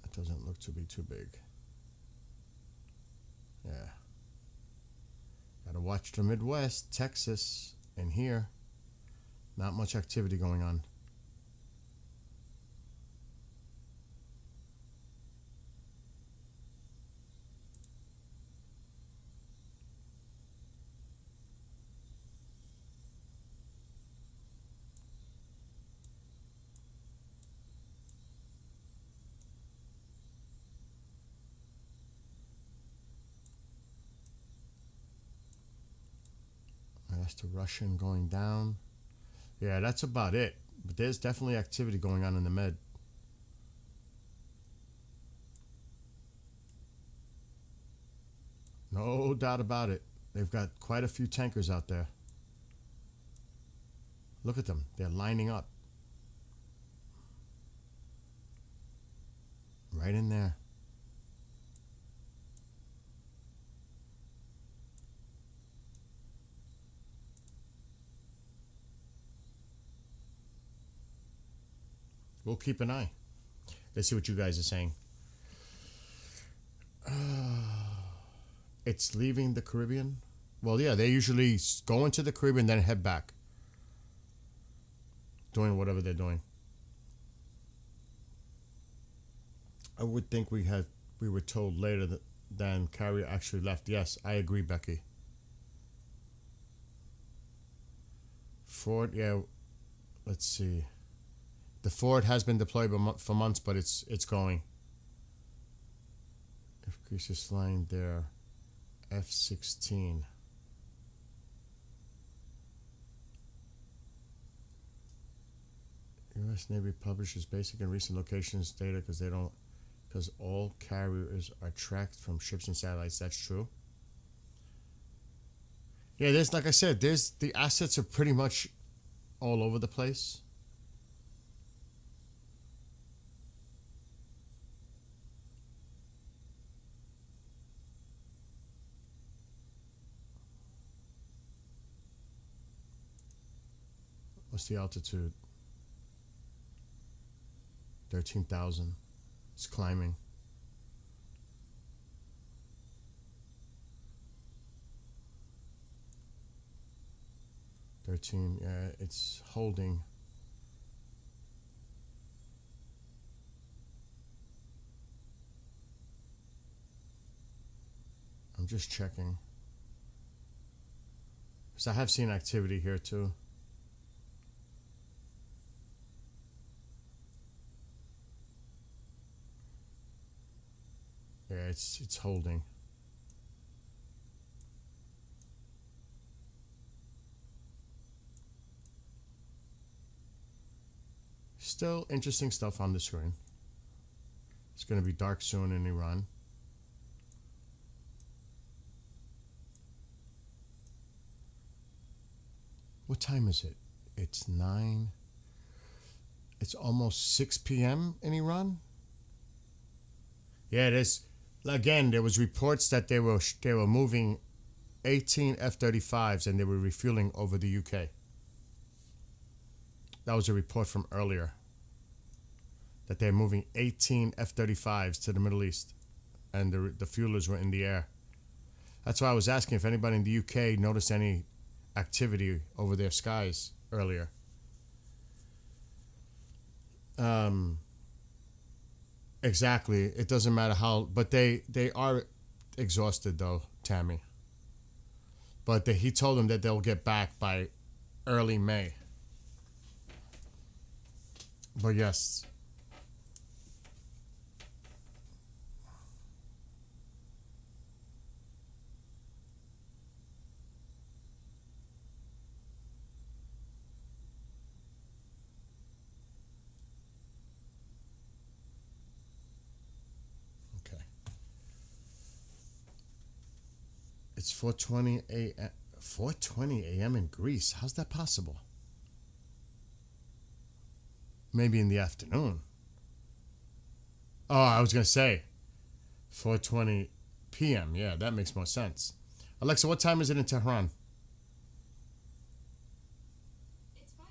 That doesn't look to be too big. Yeah. Gotta watch the Midwest, Texas, and here. Not much activity going on. That's the Russian going down. Yeah, that's about it. But there's definitely activity going on in the Med. No doubt about it. They've got quite a few tankers out there. Look at them. They're lining up. Right in there. We'll keep an eye. Let's see what you guys are saying. It's leaving the Caribbean. Well, yeah, they usually go into the Caribbean, then head back, doing whatever they're doing. I would think we were told later than carrier actually left. Yes, I agree, Becky. Ford, yeah. Let's see. The Ford has been deployed for months, but it's going. If Greece is flying their F-16. U.S. Navy publishes basic and recent locations data because all carriers are tracked from ships and satellites. That's true. Yeah, there's, like I said, the assets are pretty much all over the place. What's the altitude? 13,000. It's climbing. Yeah, it's holding. I'm just checking. Because I have seen activity here too. Yeah, it's holding. Still interesting stuff on the screen. It's going to be dark soon in Iran. What time is it? It's 9. It's almost 6 p.m. in Iran. Yeah, it is. Again, there was reports that they were moving 18 F-35s and they were refueling over the UK. That was a report from earlier. That they're moving 18 F-35s to the Middle East. And the fuelers were in the air. That's why I was asking if anybody in the UK noticed any activity over their skies earlier. Exactly. It doesn't matter how, but they are exhausted though, Tammy. But he told them that they'll get back by early May. But yes. It's 4:20 a.m. 4:20 a.m. in Greece. How's that possible? Maybe in the afternoon. Oh, I was going to say 4:20 p.m. Yeah, that makes more sense. Alexa, what time is it in Tehran? It's 5:51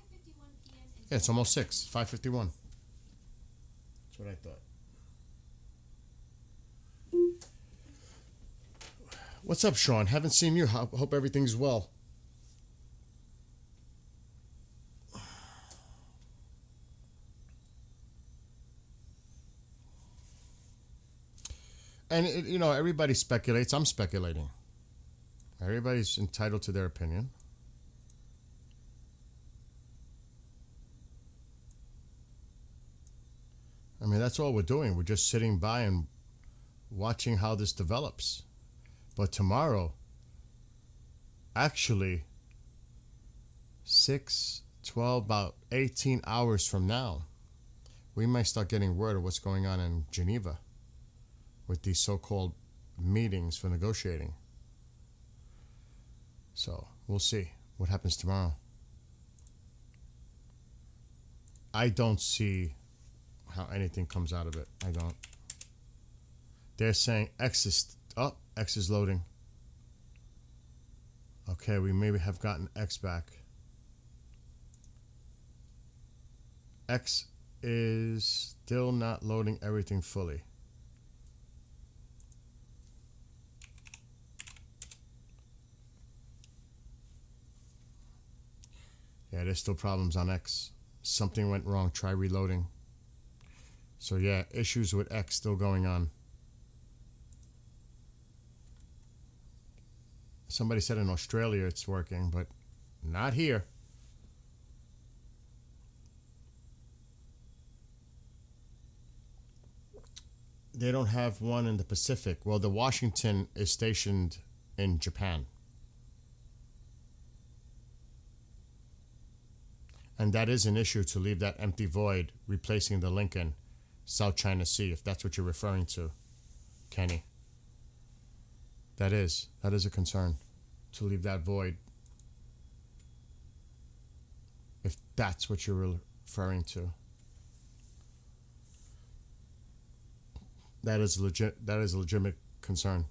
p.m. Yeah, it's almost 6. 5:51. That's what I thought. What's up, Sean? Haven't seen you. Hope everything's well. And, everybody speculates. I'm speculating. Everybody's entitled to their opinion. I mean, that's all we're doing. We're just sitting by and watching how this develops. But tomorrow, actually, 6, 12, about 18 hours from now, we might start getting word of what's going on in Geneva with these so-called meetings for negotiating. So we'll see what happens tomorrow. I don't see how anything comes out of it. I don't. They're saying X is loading. Okay, we maybe have gotten X back. X is still not loading everything fully. Yeah, there's still problems on X. Something went wrong. Try reloading. So yeah, issues with X still going on. Somebody said in Australia it's working, but not here. They don't have one in the Pacific. Well, the Washington is stationed in Japan. And that is an issue, to leave that empty void replacing the Lincoln, South China Sea, if that's what you're referring to, Kenny. That is a concern, to leave that void, if that's what you're referring to. That is a legitimate concern.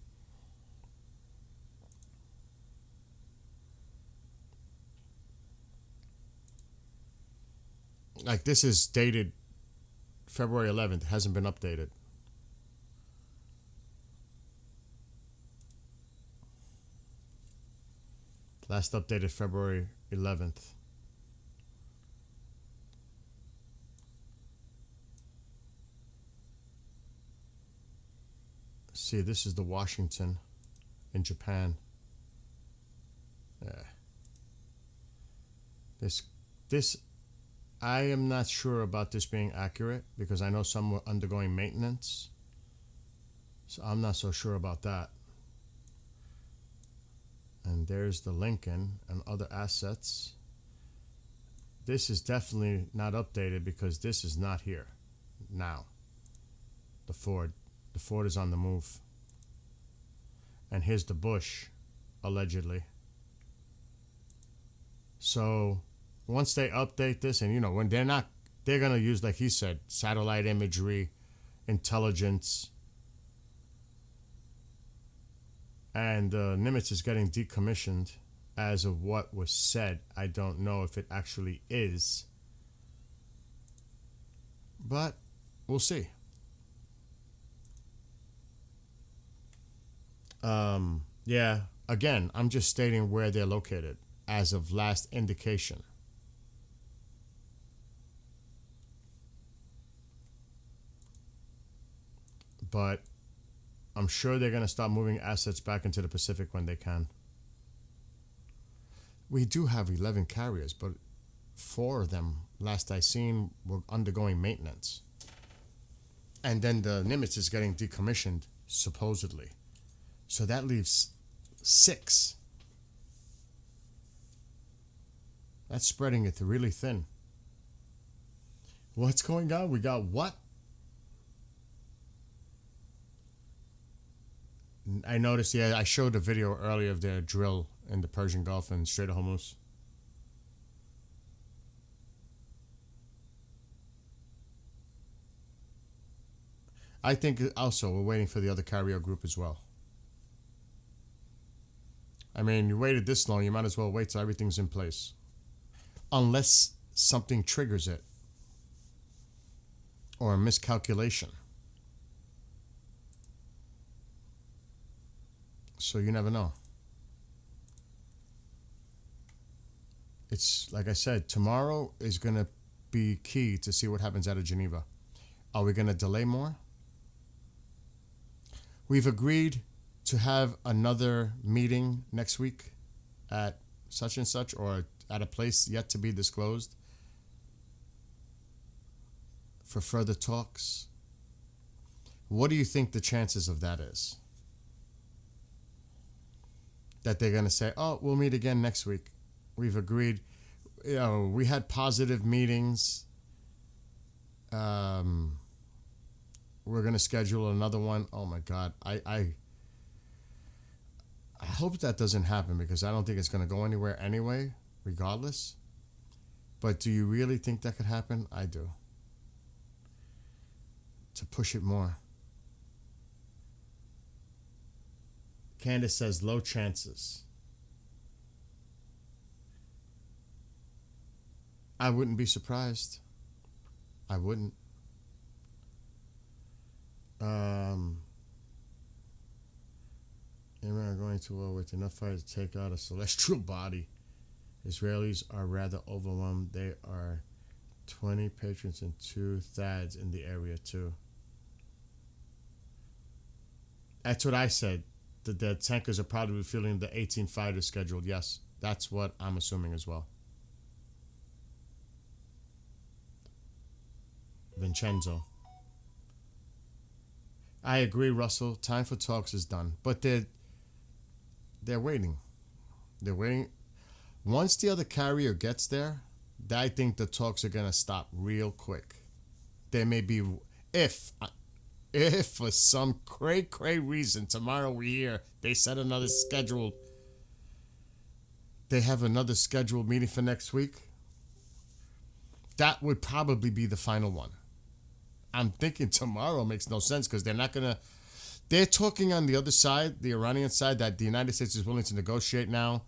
Like, this is dated February 11th. It hasn't been updated. Last updated February 11th. See, this is the Washington in Japan. Yeah. This I am not sure about this being accurate, because I know some were undergoing maintenance. So I'm not so sure about that. And there's the Lincoln and other assets. This is definitely not updated, because this is not here now. The Ford. The Ford is on the move. And here's the Bush, allegedly. So once they update this, and when they're going to use, like he said, satellite imagery, intelligence, and Nimitz is getting decommissioned as of what was said. I don't know if it actually is, but we'll see. Yeah, again, I'm just stating where they're located as of last indication. But I'm sure they're going to start moving assets back into the Pacific when they can. We do have 11 carriers, but 4 of them, last I seen, were undergoing maintenance. And then the Nimitz is getting decommissioned, supposedly. So that leaves 6. That's spreading it really thin. What's going on? We got what? I noticed, yeah, I showed a video earlier of their drill in the Persian Gulf and Strait of Hormuz. I think also we're waiting for the other carrier group as well. I mean, you waited this long, you might as well wait till everything's in place. Unless something triggers it. Or a miscalculation. So you never know. It's, like I said, tomorrow is going to be key to see what happens out of Geneva. Are we going to delay more? We've agreed to have another meeting next week at such and such, or at a place yet to be disclosed, for further talks. What do you think the chances of that is? That they're going to say, oh, we'll meet again next week. We've agreed. we had positive meetings. We're gonna schedule another one. Oh my God, I hope that doesn't happen because I don't think it's gonna go anywhere anyway, regardless. But do you really think that could happen? I do. To push it more. Candace says low chances. I wouldn't be surprised. I wouldn't. Iran are going to war with enough fire to take out a celestial body. Israelis are rather overwhelmed. They are 20 patrons and 2 THAADs in the area too. That's what I said. The tankers are probably filling the 18 fighters scheduled. Yes, that's what I'm assuming as well. Vincenzo. I agree, Russell. Time for talks is done. But they're waiting. They're waiting. Once the other carrier gets there, I think the talks are going to stop real quick. There may be, if for some cray reason tomorrow we hear they set another scheduled, they have another scheduled meeting for next week, that would probably be the final one. I'm thinking tomorrow makes no sense because they're talking on the other side, the Iranian side, that the United States is willing to negotiate now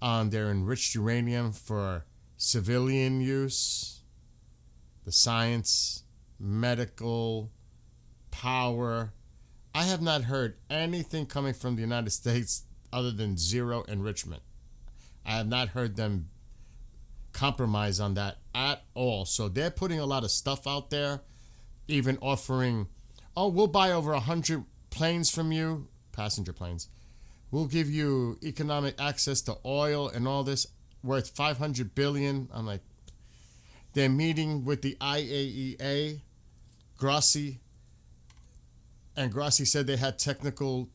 on their enriched uranium for civilian use, the science, medical, power. I have not heard anything coming from the United States other than zero enrichment. I have not heard them compromise on that at all. So they're putting a lot of stuff out there, even offering, we'll buy over 100 planes from you, passenger planes. We'll give you economic access to oil and all this worth $500 billion. I'm like, they're meeting with the IAEA, Grossi, and Grossi said they had technical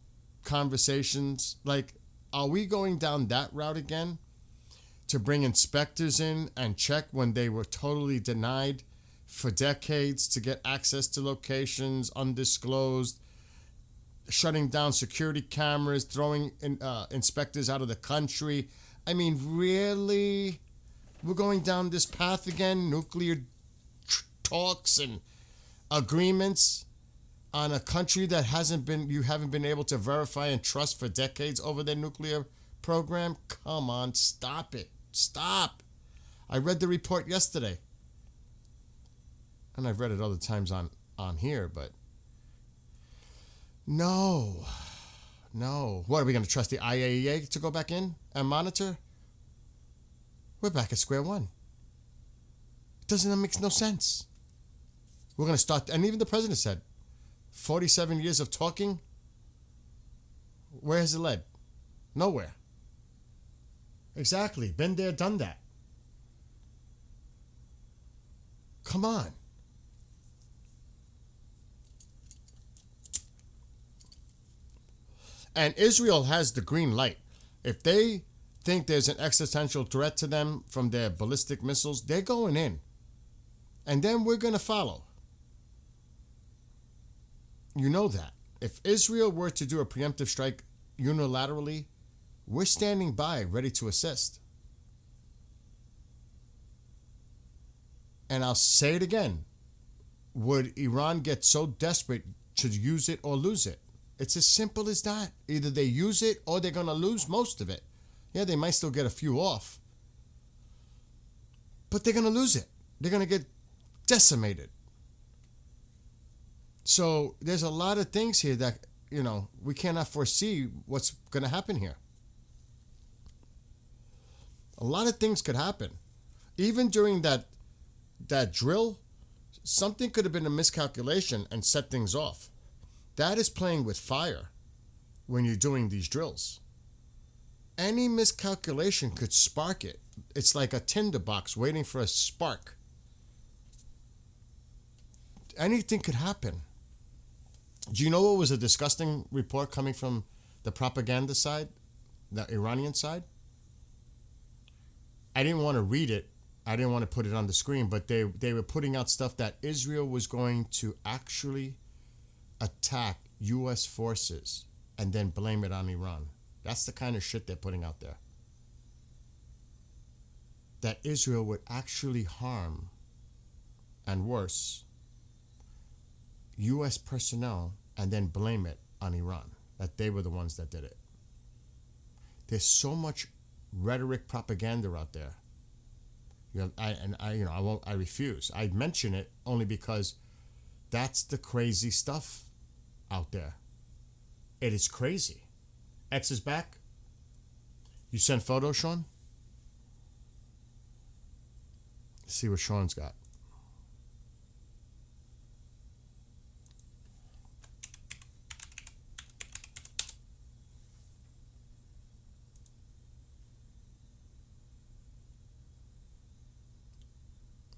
conversations. Like, are we going down that route again to bring inspectors in and check when they were totally denied for decades to get access to locations undisclosed, shutting down security cameras, throwing inspectors out of the country? I mean, really? We're going down this path again? Nuclear talks and agreements on a country that you haven't been able to verify and trust for decades over their nuclear program? Come on, stop it. Stop. I read the report yesterday. And I've read it other times on here, but no. What, are we going to trust the IAEA to go back in and monitor? We're back at square one. That makes no sense. We're going to start, and even the president said, 47 years of talking, where has it led? Nowhere. Exactly. Been there, done that. Come on. And Israel has the green light. If they think there's an existential threat to them from their ballistic missiles, they're going in. And then we're going to follow. You know that. If Israel were to do a preemptive strike unilaterally, we're standing by, ready to assist. And I'll say it again. Would Iran get so desperate to use it or lose it? It's as simple as that. Either they use it or they're going to lose most of it. Yeah, they might still get a few off. But they're going to lose it. They're going to get decimated. So there's a lot of things here that, we cannot foresee what's going to happen here. A lot of things could happen. Even during that drill, something could have been a miscalculation and set things off. That is playing with fire when you're doing these drills. Any miscalculation could spark it. It's like a tinderbox waiting for a spark. Anything could happen. Do you know what was a disgusting report coming from the propaganda side, the Iranian side? I didn't want to read it. I didn't want to put it on the screen, but they were putting out stuff that Israel was going to actually attack U.S. forces and then blame it on Iran. That's the kind of shit they're putting out there. That Israel would actually harm, and worse, U.S. personnel and then blame it on Iran, that they were the ones that did it. There's so much rhetoric propaganda out there. I refuse. I mention it only because that's the crazy stuff out there. It is crazy. X is back. You sent photos, Sean? Let's see what Sean's got.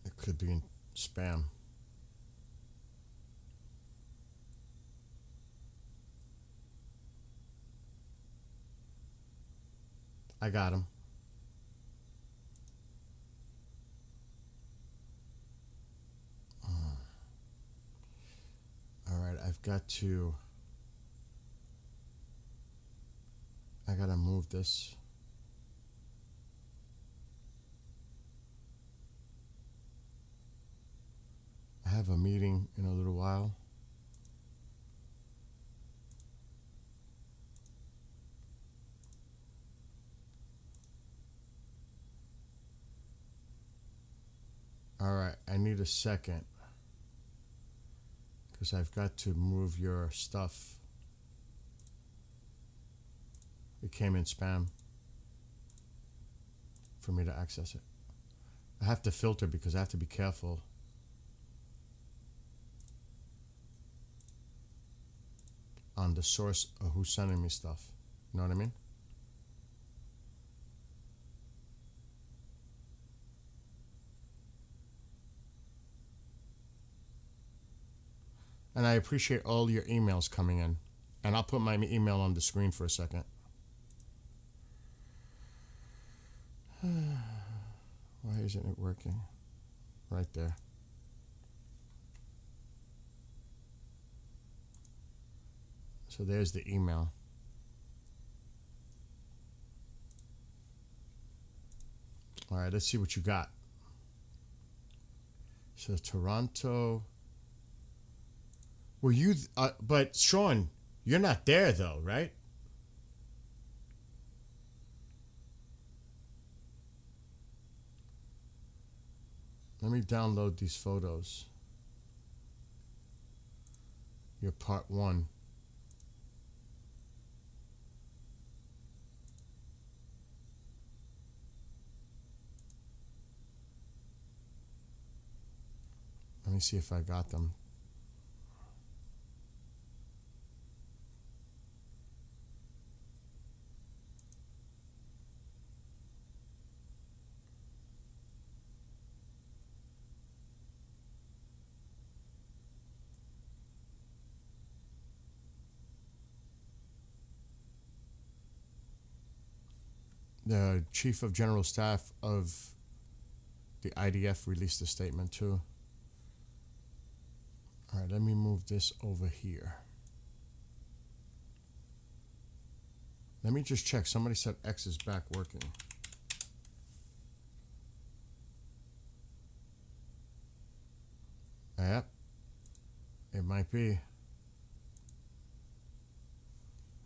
It could be in spam. I got him. All right, I gotta move this. I have a meeting in a little while. All right, I need a second because I've got to move your stuff. It came in spam for me to access it. I have to filter because I have to be careful. On the source of who's sending me stuff. You know what I mean? And I appreciate all your emails coming in. And I'll put my email on the screen for a second. Why isn't it working? Right there. So there's the email. All right, let's see what you got. So Toronto. Were you? But Sean, you're not there though, right? Let me download these photos. Your part 1. Let me see if I got them. The Chief of General Staff of the IDF released a statement too. All right, let me move this over here. Let me just check. Somebody said X is back working. Yep. It might be.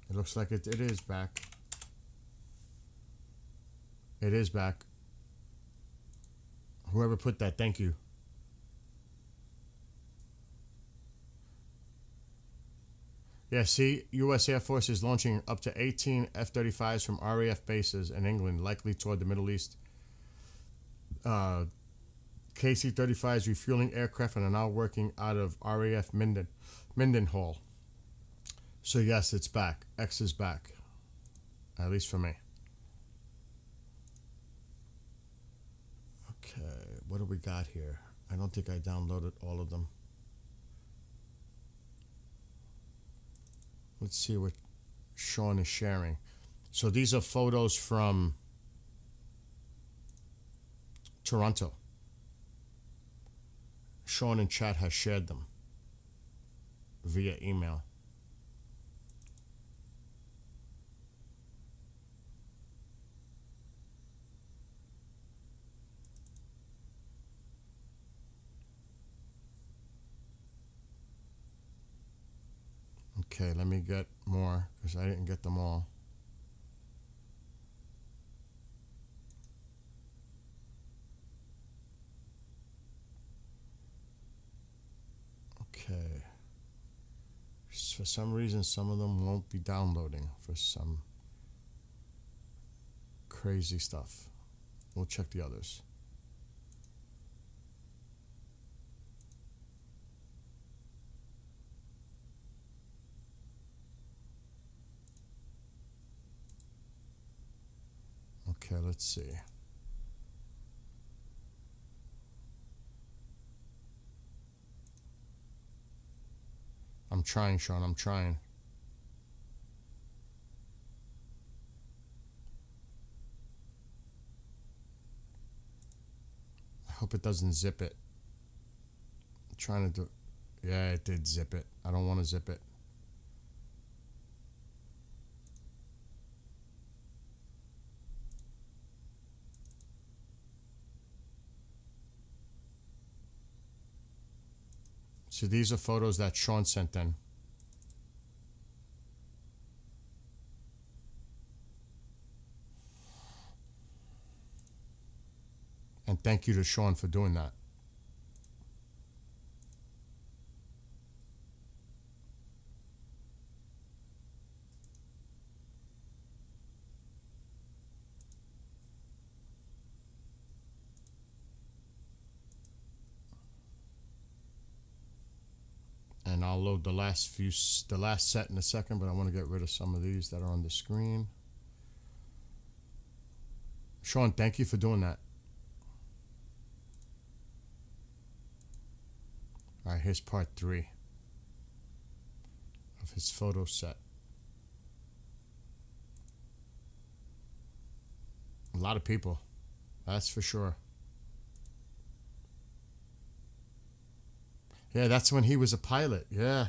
It looks like it is back. It is back. Whoever put that, thank you. Yeah, see, U.S. Air Force is launching up to 18 F-35s from RAF bases in England, likely toward the Middle East. KC-35s refueling aircraft and are now working out of RAF Mindenhall. So yes, it's back. X is back. At least for me. Okay, what do we got here? I don't think I downloaded all of them. Let's see what Sean is sharing. So these are photos from Toronto. Sean in chat has shared them via email. Okay, let me get more because I didn't get them all. Okay. For some reason, some of them won't be downloading for some crazy stuff. We'll check the others. Okay, let's see. I'm trying, Sean. I'm trying. I hope it doesn't zip it. I'm trying to do... Yeah, it did zip it. I don't want to zip it. So these are photos that Sean sent in. And thank you to Sean for doing that. And I'll load the last set in a second, but I want to get rid of some of these that are on the screen. Sean, thank you for doing that. All right, here's part 3 of his photo set. A lot of people, that's for sure. Yeah, that's when he was a pilot. Yeah.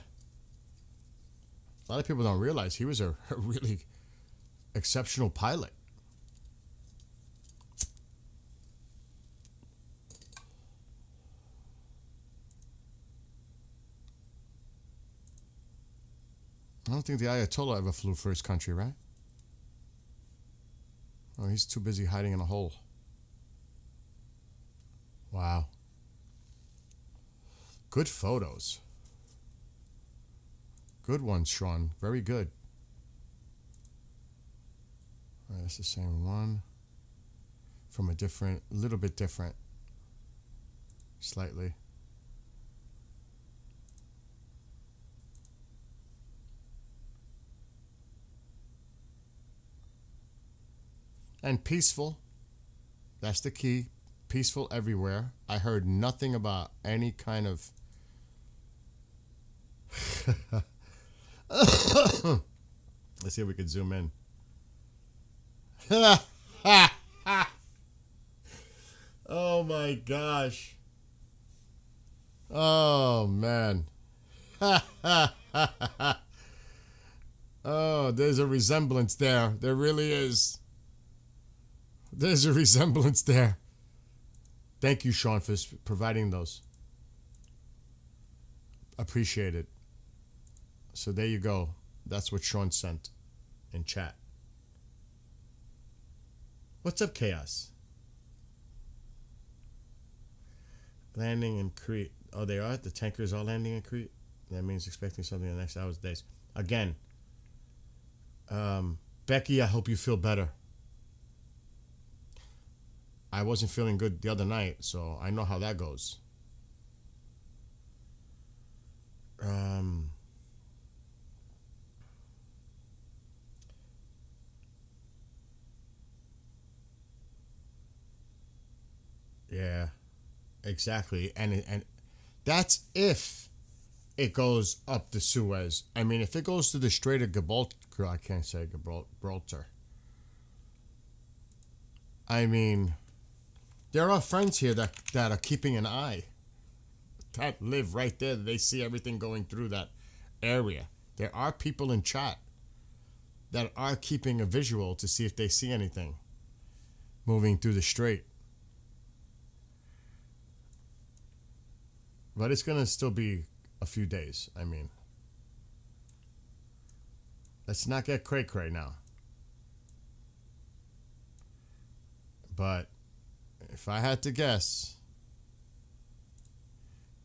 A lot of people don't realize he was a really exceptional pilot. I don't think the Ayatollah ever flew for his country, right? Oh, he's too busy hiding in a hole. Wow. Good photos. Good ones, Sean. Very good. All right, that's the same one. From a little bit different. Slightly. And peaceful. That's the key. Peaceful everywhere. I heard nothing about any kind of... Let's see if we can zoom in. Oh my gosh. Oh man. Oh, there's a resemblance there. There really is. There's a resemblance there. Thank you, Sean, for providing those. Appreciate it. So there you go. That's what Sean sent in chat. What's up, Chaos? Landing in Crete. Oh, they are? The tankers are landing in Crete? That means expecting something in the next hours, days. Again, Becky, I hope you feel better. I wasn't feeling good the other night, so I know how that goes. Yeah, exactly. And that's if it goes up the Suez. I mean, if it goes to the Strait of Gibraltar, I can't say Gibraltar. I mean, There are friends here that are keeping an eye, that live right there. They see everything going through that area. There are people in chat that are keeping a visual to see if they see anything moving through the strait. But it's going to still be a few days. I mean, let's not get cray-cray now. But if I had to guess,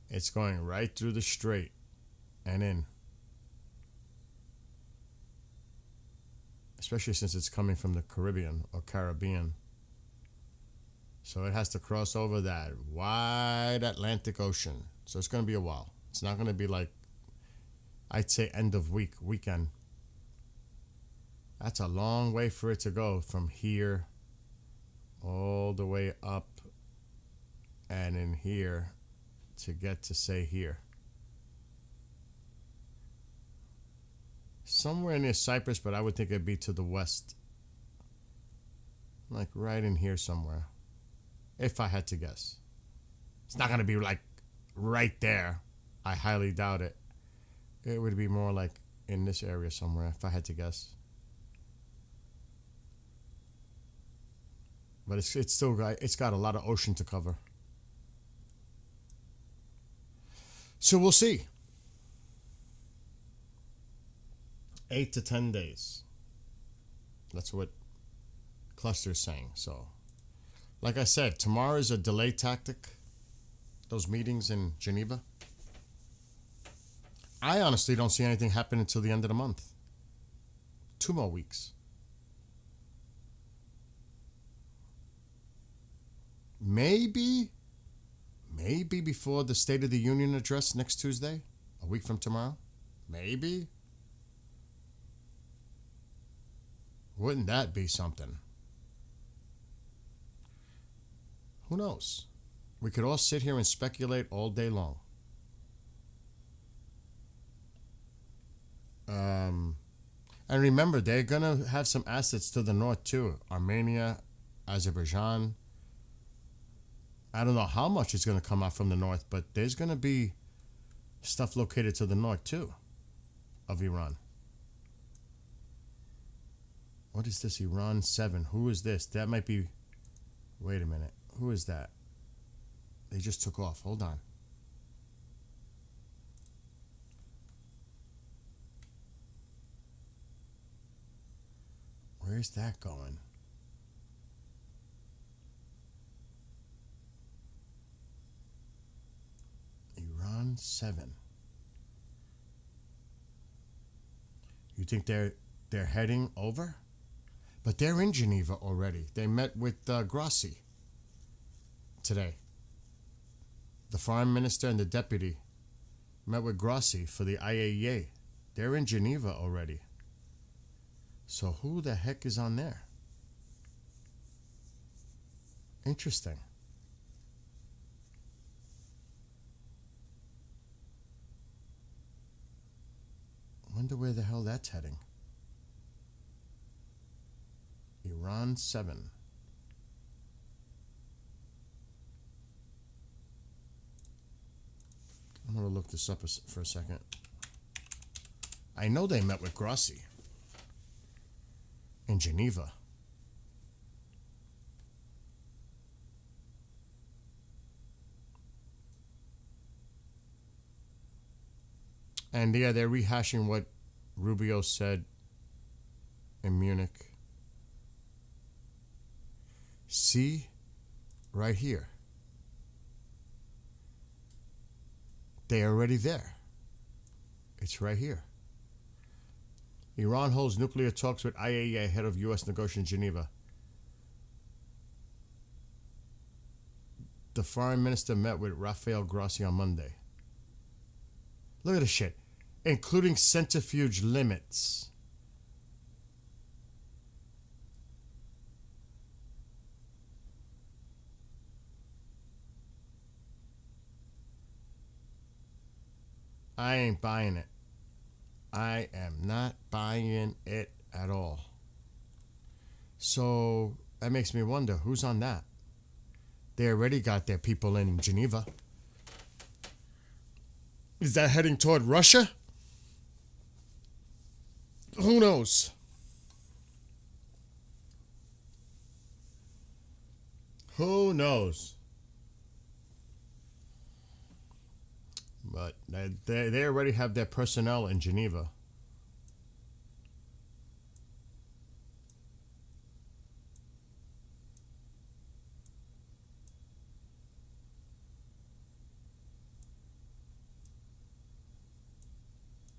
it's going right through the strait and in. Especially since it's coming from the Caribbean or Caribbean. So it has to cross over that wide Atlantic Ocean. So it's going to be a while. It's not going to be like, I'd say end of weekend. That's a long way for it to go from here all the way up and in here to get to say here. Somewhere near Cyprus, but I would think it'd be to the west. Like right in here somewhere. If I had to guess. It's not going to be like right there. I highly doubt it. It would be more like in this area somewhere, if I had to guess. But it's still got a lot of ocean to cover. So we'll see. 8 to 10 days. That's what Cluster's saying. So, like I said, tomorrow is a delay tactic. Those meetings in Geneva. I honestly don't see anything happen until the end of the month. 2 more weeks. Maybe before the State of the Union address next Tuesday, a week from tomorrow. Maybe. Wouldn't that be something? Who knows? We could all sit here and speculate all day long. And remember, they're going to have some assets to the north too. Armenia, Azerbaijan. I don't know how much is going to come out from the north, but there's going to be stuff located to the north too of Iran. What is this? Iran 7. Who is this? That might be... Wait a minute. Who is that? They just took off. Hold on. Where's that going? Iran 7. You think they're heading over? But they're in Geneva already. They met with Grossi today. The foreign minister and the deputy met with Grossi for the IAEA. They're in Geneva already. So who the heck is on there? Interesting. Wonder where the hell that's heading. Iran 7. I'm going to look this up for a second. I know they met with Grossi in Geneva. And yeah, they're rehashing what Rubio said in Munich. See, right here. They're already there. It's right here. Iran holds nuclear talks with IAEA ahead of U.S. negotiations in Geneva. The foreign minister met with Rafael Grossi on Monday. Look at this shit. Including centrifuge limits. I ain't buying it. I am not buying it at all. So that makes me wonder, who's on that? They already got their people in Geneva. Is that heading toward Russia? Who knows? Who knows? But they already have their personnel in Geneva.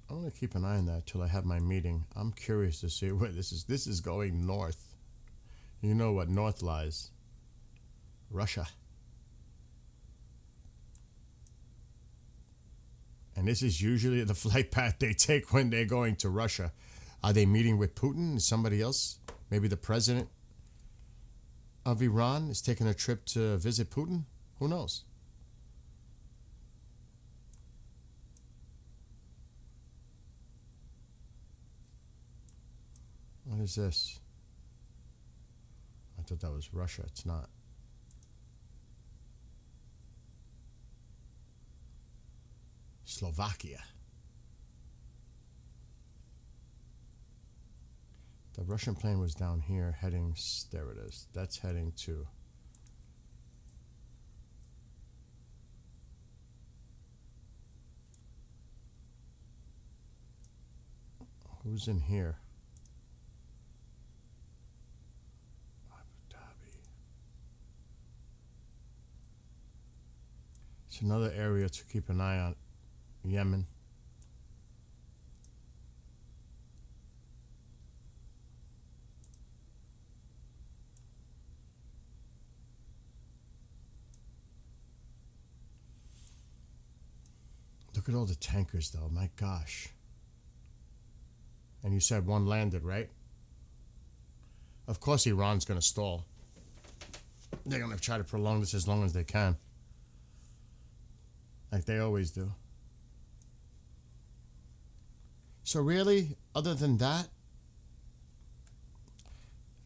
I'm gonna keep an eye on that till I have my meeting. I'm curious to see where this is. This is going north. You know what north lies? Russia. And this is usually the flight path they take when they're going to Russia. Are they meeting with Putin? Somebody else? Maybe the president of Iran is taking a trip to visit Putin? Who knows? What is this? I thought that was Russia. It's not. Slovakia. The Russian plane was down here heading, there it is. That's heading to who's in here? Abu Dhabi. It's another area to keep an eye on. Yemen. Look at all the tankers, though. My gosh. And you said one landed, right? Of course, Iran's going to stall. They're going to try to prolong this as long as they can. Like they always do. So really, other than that,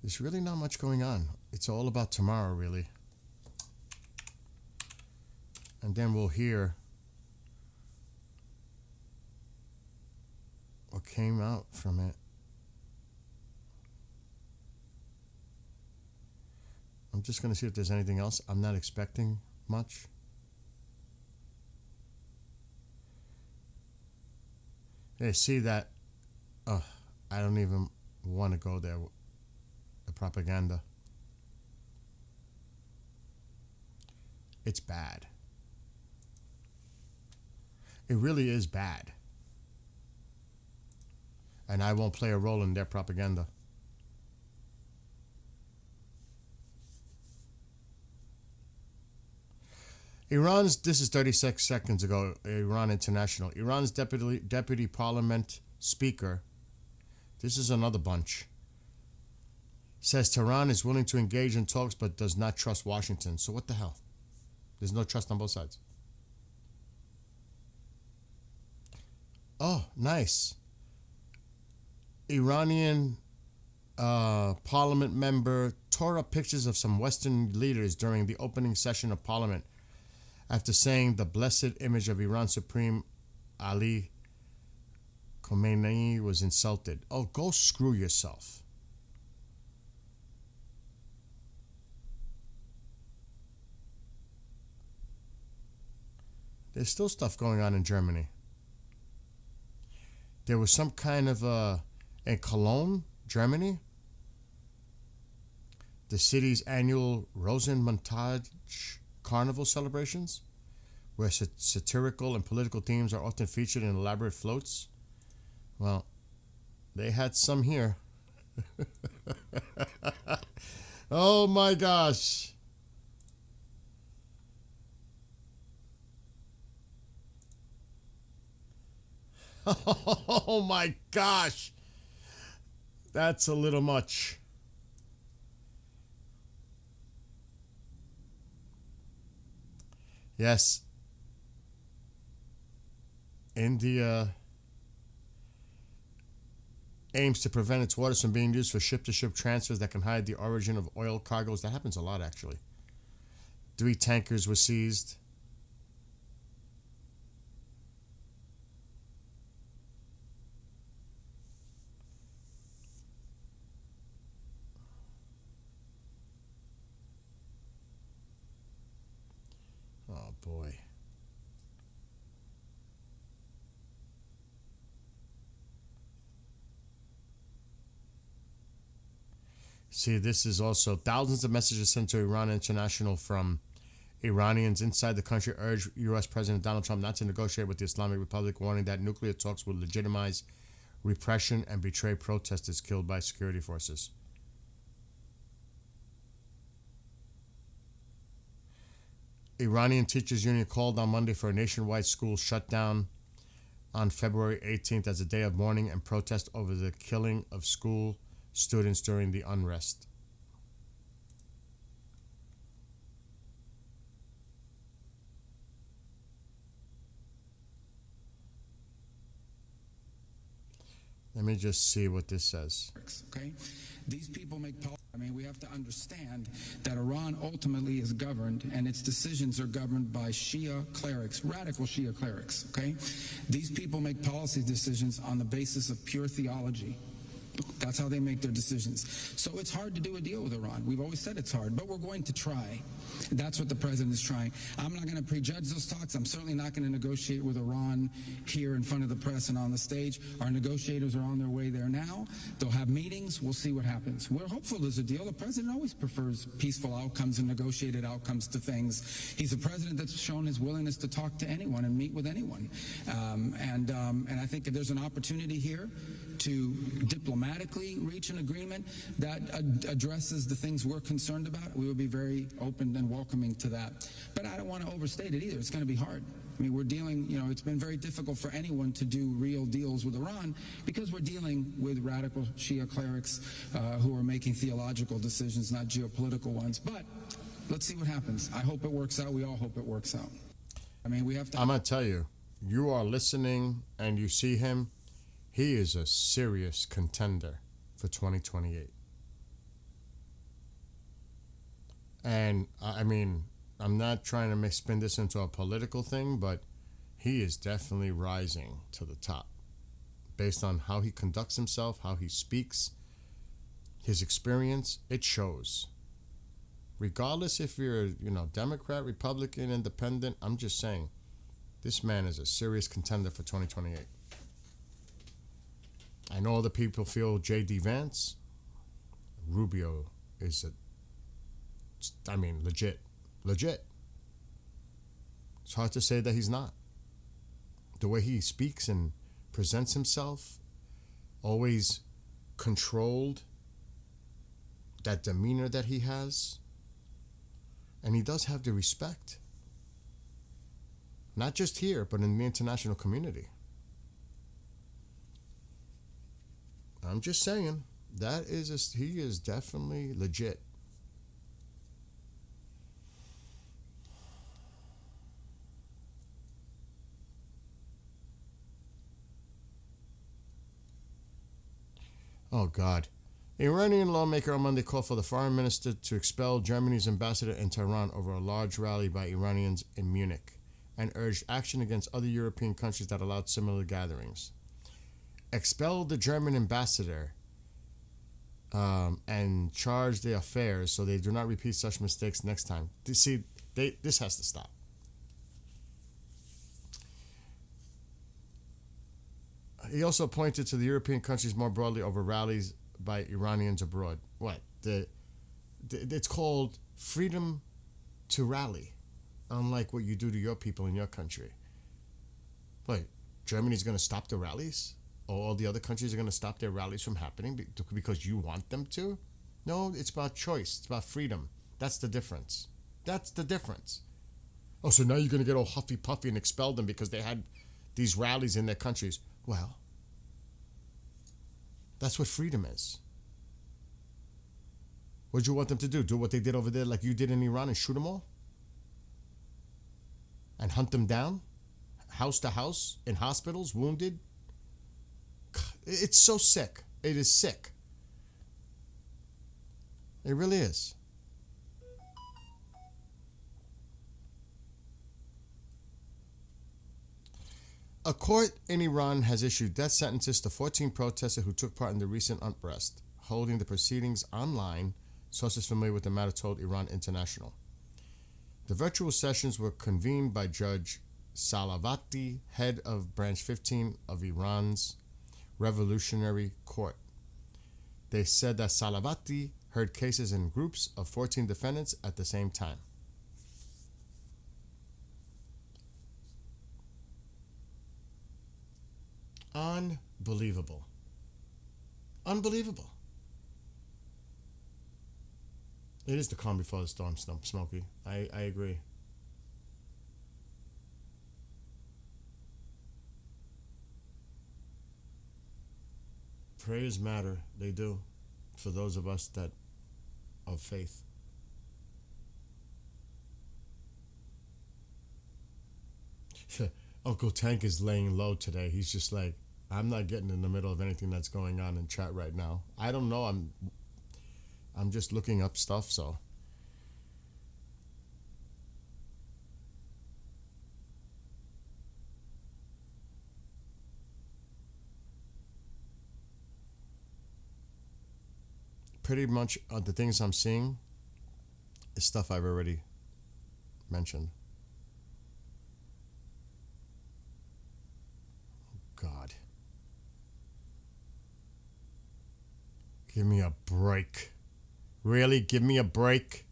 there's really not much going on. It's all about tomorrow, really. And then we'll hear what came out from it. I'm just going to see if there's anything else. I'm not expecting much. Hey, see that? Oh, I don't even want to go there. The propaganda. It's bad. It really is bad. And I won't play a role in their propaganda. This is 36 seconds ago, Iran International. Iran's deputy parliament speaker, this is another bunch, says Tehran is willing to engage in talks but does not trust Washington. So what the hell? There's no trust on both sides. Oh, nice. Iranian parliament member tore up pictures of some Western leaders during the opening session of parliament after saying the blessed image of Iran's Supreme Ali Khamenei was insulted. Oh, go screw yourself. There's still stuff going on in Germany. There was some kind of in Cologne, Germany, the city's annual Rosenmontag Carnival celebrations, where satirical and political themes are often featured in elaborate floats. Well, they had some here. Oh my gosh. Oh my gosh. That's a little much. Yes. India aims to prevent its waters from being used for ship-to-ship transfers that can hide the origin of oil cargoes. That happens a lot, actually. 3 tankers were seized. Oh boy. See, this is also thousands of messages sent to Iran International from Iranians inside the country urge U.S. President Donald Trump not to negotiate with the Islamic Republic, warning that nuclear talks will legitimize repression and betray protesters killed by security forces. Iranian Teachers Union called on Monday for a nationwide school shutdown on February 18th as a day of mourning and protest over the killing of school students during the unrest. Let me just see what this says. Okay? These people make policy. I mean, we have to understand that Iran ultimately is governed, and its decisions are governed by Shia clerics, radical Shia clerics. Okay? These people make policy decisions on the basis of pure theology. That's how they make their decisions. So it's hard to do a deal with Iran. We've always said it's hard, but we're going to try. That's what the president is trying. I'm not going to prejudge those talks. I'm certainly not going to negotiate with Iran here in front of the press and on the stage. Our negotiators are on their way there now. They'll have meetings. We'll see what happens. We're hopeful there's a deal. The president always prefers peaceful outcomes and negotiated outcomes to things. He's a president that's shown his willingness to talk to anyone and meet with anyone. And I think if there's an opportunity here to diplomatically reach an agreement that addresses the things we're concerned about, we will be very open and welcoming to that. But I don't want to overstate it either. It's going to be hard. I mean, we're dealing, it's been very difficult for anyone to do real deals with Iran because we're dealing with radical Shia clerics who are making theological decisions, not geopolitical ones. But let's see what happens. I hope it works out. We all hope it works out. I mean, we have to... I'm going to tell you, you are listening and you see him. He is a serious contender for 2028. And, I mean, I'm not trying to spin this into a political thing, but he is definitely rising to the top based on how he conducts himself, how he speaks, his experience. It shows. Regardless if you're, Democrat, Republican, Independent, I'm just saying, this man is a serious contender for 2028. I know other people feel J.D. Vance. Rubio is legit. Legit. It's hard to say that he's not. The way he speaks and presents himself, always controlled, that demeanor that he has. And he does have the respect. Not just here, but in the international community. I'm just saying, he is definitely legit. Oh, God. Iranian lawmaker on Monday called for the foreign minister to expel Germany's ambassador in Tehran over a large rally by Iranians in Munich and urged action against other European countries that allowed similar gatherings. Expel the German ambassador and charge the affairs so they do not repeat such mistakes next time. This has to stop. He also pointed to the European countries more broadly over rallies by Iranians abroad. What? It's called freedom to rally, unlike what you do to your people in your country. Wait, Germany's going to stop the rallies? All the other countries are going to stop their rallies from happening because you want them to? No, it's about choice. It's about freedom. That's the difference. That's the difference. Oh, so now you're going to get all huffy puffy and expel them because they had these rallies in their countries. Well, that's what freedom is. What do you want them to do? Do what they did over there like you did in Iran and shoot them all? And hunt them down? House to house? In hospitals? Wounded? It's so sick. It is sick. It really is. A court in Iran has issued death sentences to 14 protesters who took part in the recent unrest, holding the proceedings online, sources familiar with the matter told Iran International. The virtual sessions were convened by Judge Salavati, head of Branch 15 of Iran's Revolutionary Court. They said that Salavati heard cases in groups of 14 defendants at the same time. Unbelievable. Unbelievable. It is the calm before the storm, Smokey. I agree. Prayers matter. They do. For those of us that of faith. Uncle Tank is laying low today. He's just like, I'm not getting in the middle of anything that's going on in chat right now. I don't know. I'm just looking up stuff, so. Pretty much the things I'm seeing is stuff I've already mentioned. God. Give me a break. Really? Give me a break?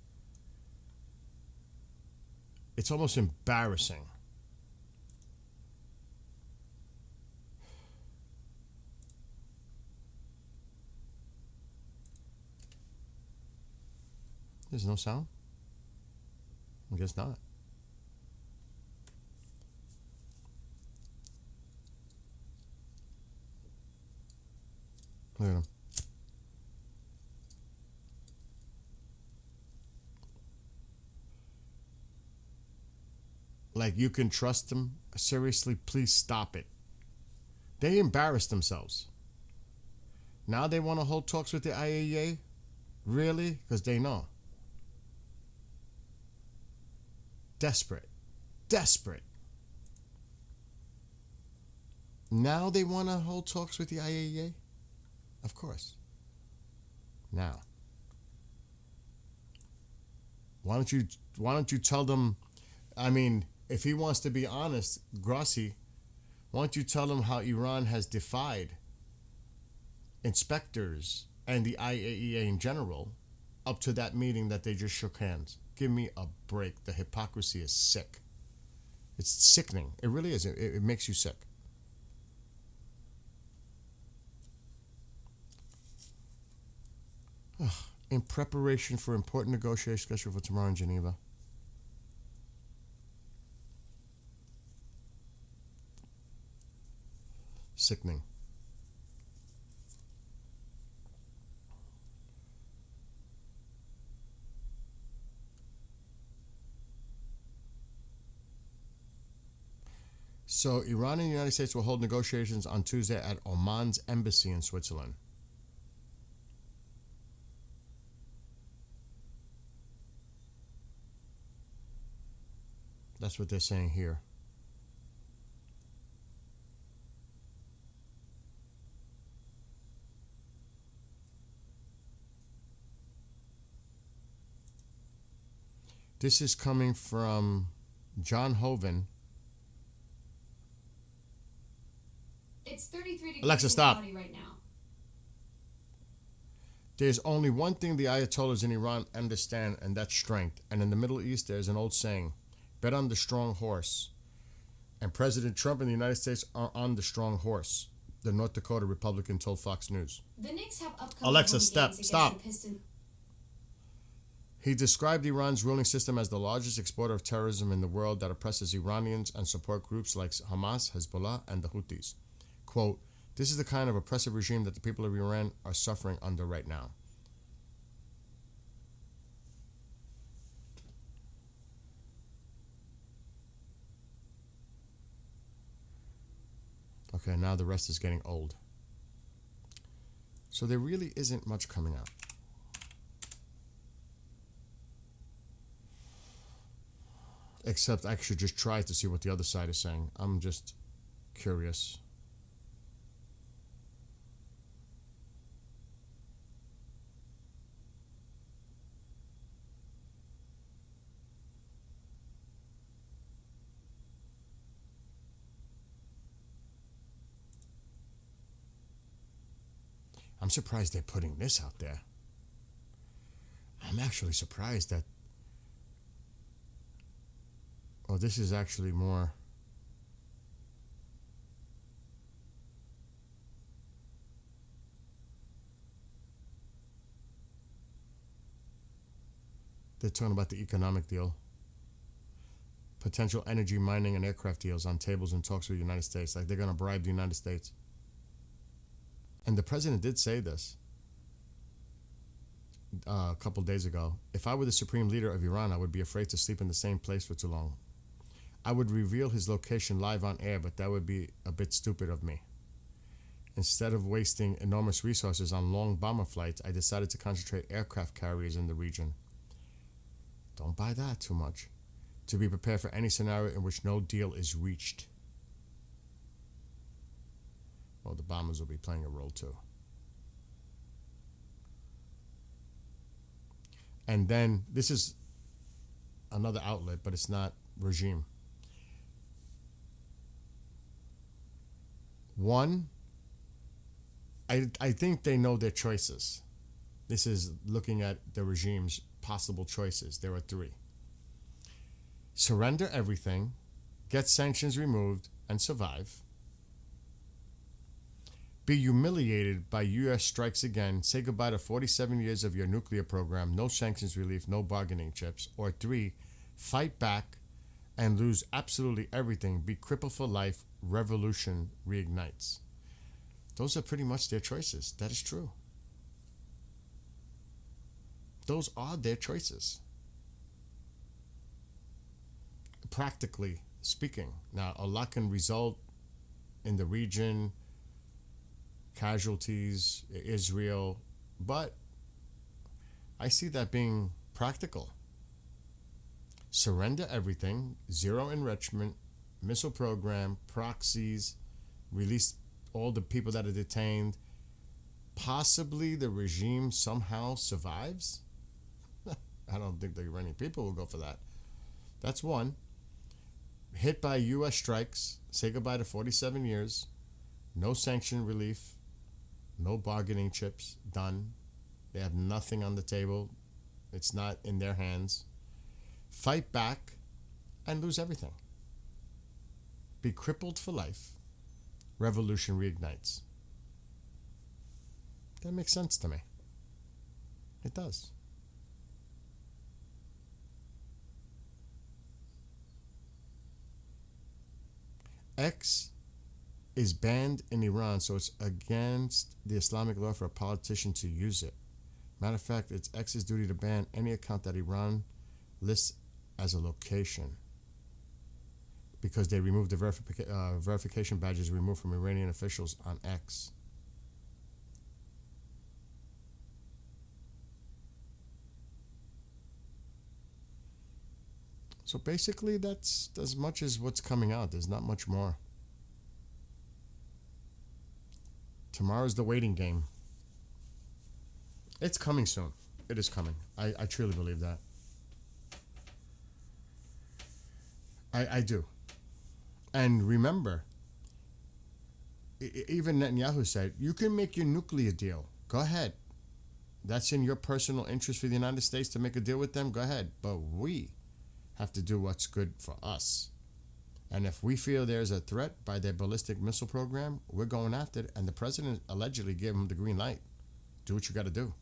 It's almost embarrassing. There's no sound? I guess not. Look at him. Like, you can trust them? Seriously, please stop it. They embarrassed themselves. Now they want to hold talks with the IAEA? Really? Because they know. Desperate. Desperate. Now they want to hold talks with the IAEA? Of course. Now. Why don't you tell them, I mean, if he wants to be honest, Grossi, why don't you tell him how Iran has defied inspectors and the IAEA in general up to that meeting that they just shook hands? Give me a break. The hypocrisy is sick. It's sickening. It really is. It makes you sick. Ugh. In preparation for important negotiations scheduled for tomorrow in Geneva. Sickening. So Iran and the United States will hold negotiations on Tuesday at Oman's embassy in Switzerland. That's what they're saying here. This is coming from John Hoven. It's 33 degrees Alexa, stop. right now. There's only one thing the Ayatollahs in Iran understand, and that's strength. And in the Middle East, there's an old saying, bet on the strong horse. And President Trump and the United States are on the strong horse, the North Dakota Republican told Fox News. The Knicks have upcoming Alexa, home stop, games against stop. the Pistons. He described Iran's ruling system as the largest exporter of terrorism in the world that oppresses Iranians and support groups like Hamas, Hezbollah, and the Houthis. Quote, this is the kind of oppressive regime that the people of Iran are suffering under right now. Okay, now the rest is getting old. So there really isn't much coming out. Except I should just try to see what the other side is saying. I'm just curious. I'm surprised they're putting this out there. I'm actually surprised that. Oh, this is actually more. They're talking about the economic deal. Potential energy, mining, and aircraft deals on tables in talks with the United States. Like they're going to bribe the United States. And the president did say this a couple days ago. If I were the supreme leader of Iran, I would be afraid to sleep in the same place for too long. I would reveal his location live on air, but that would be a bit stupid of me. Instead of wasting enormous resources on long bomber flights, I decided to concentrate aircraft carriers in the region. Don't buy that too much. To be prepared for any scenario in which no deal is reached. Well, the bombers will be playing a role too. And then, this is another outlet, but it's not regime. One, I think they know their choices. This is looking at the regime's possible choices. There are three. Surrender everything, get sanctions removed, and survive. Be humiliated by U.S. strikes again, say goodbye to 47 years of your nuclear program, no sanctions relief, no bargaining chips. Or three, fight back and lose absolutely everything, be crippled for life, revolution reignites. Those are pretty much their choices. That is true. Those are their choices. Practically speaking. Now, a lot can result in the region, casualties, Israel, but I see that being practical. Surrender everything, zero enrichment, missile program, proxies, release all the people that are detained. Possibly the regime somehow survives. I don't think the Iranian people will go for that. That's one. Hit by U.S. strikes, say goodbye to 47 years, no sanction relief, no bargaining chips, done. They have nothing on the table. It's not in their hands. Fight back and lose everything. Be crippled for life. Revolution reignites. That makes sense to me. It does. X is banned in Iran, so it's against the Islamic law for a politician to use it. Matter of fact, it's X's duty to ban any account that Iran lists as a location, because they removed the verification badges removed from Iranian officials on X. So basically, that's as much as what's coming out. There's not much more. Tomorrow's the waiting game. It's coming soon. It is coming. I truly believe that. I do. And remember, even Netanyahu said, you can make your nuclear deal. Go ahead. That's in your personal interest for the United States to make a deal with them. Go ahead. But we have to do what's good for us. And if we feel there's a threat by their ballistic missile program, we're going after it. And the president allegedly gave him the green light. Do what you got to do.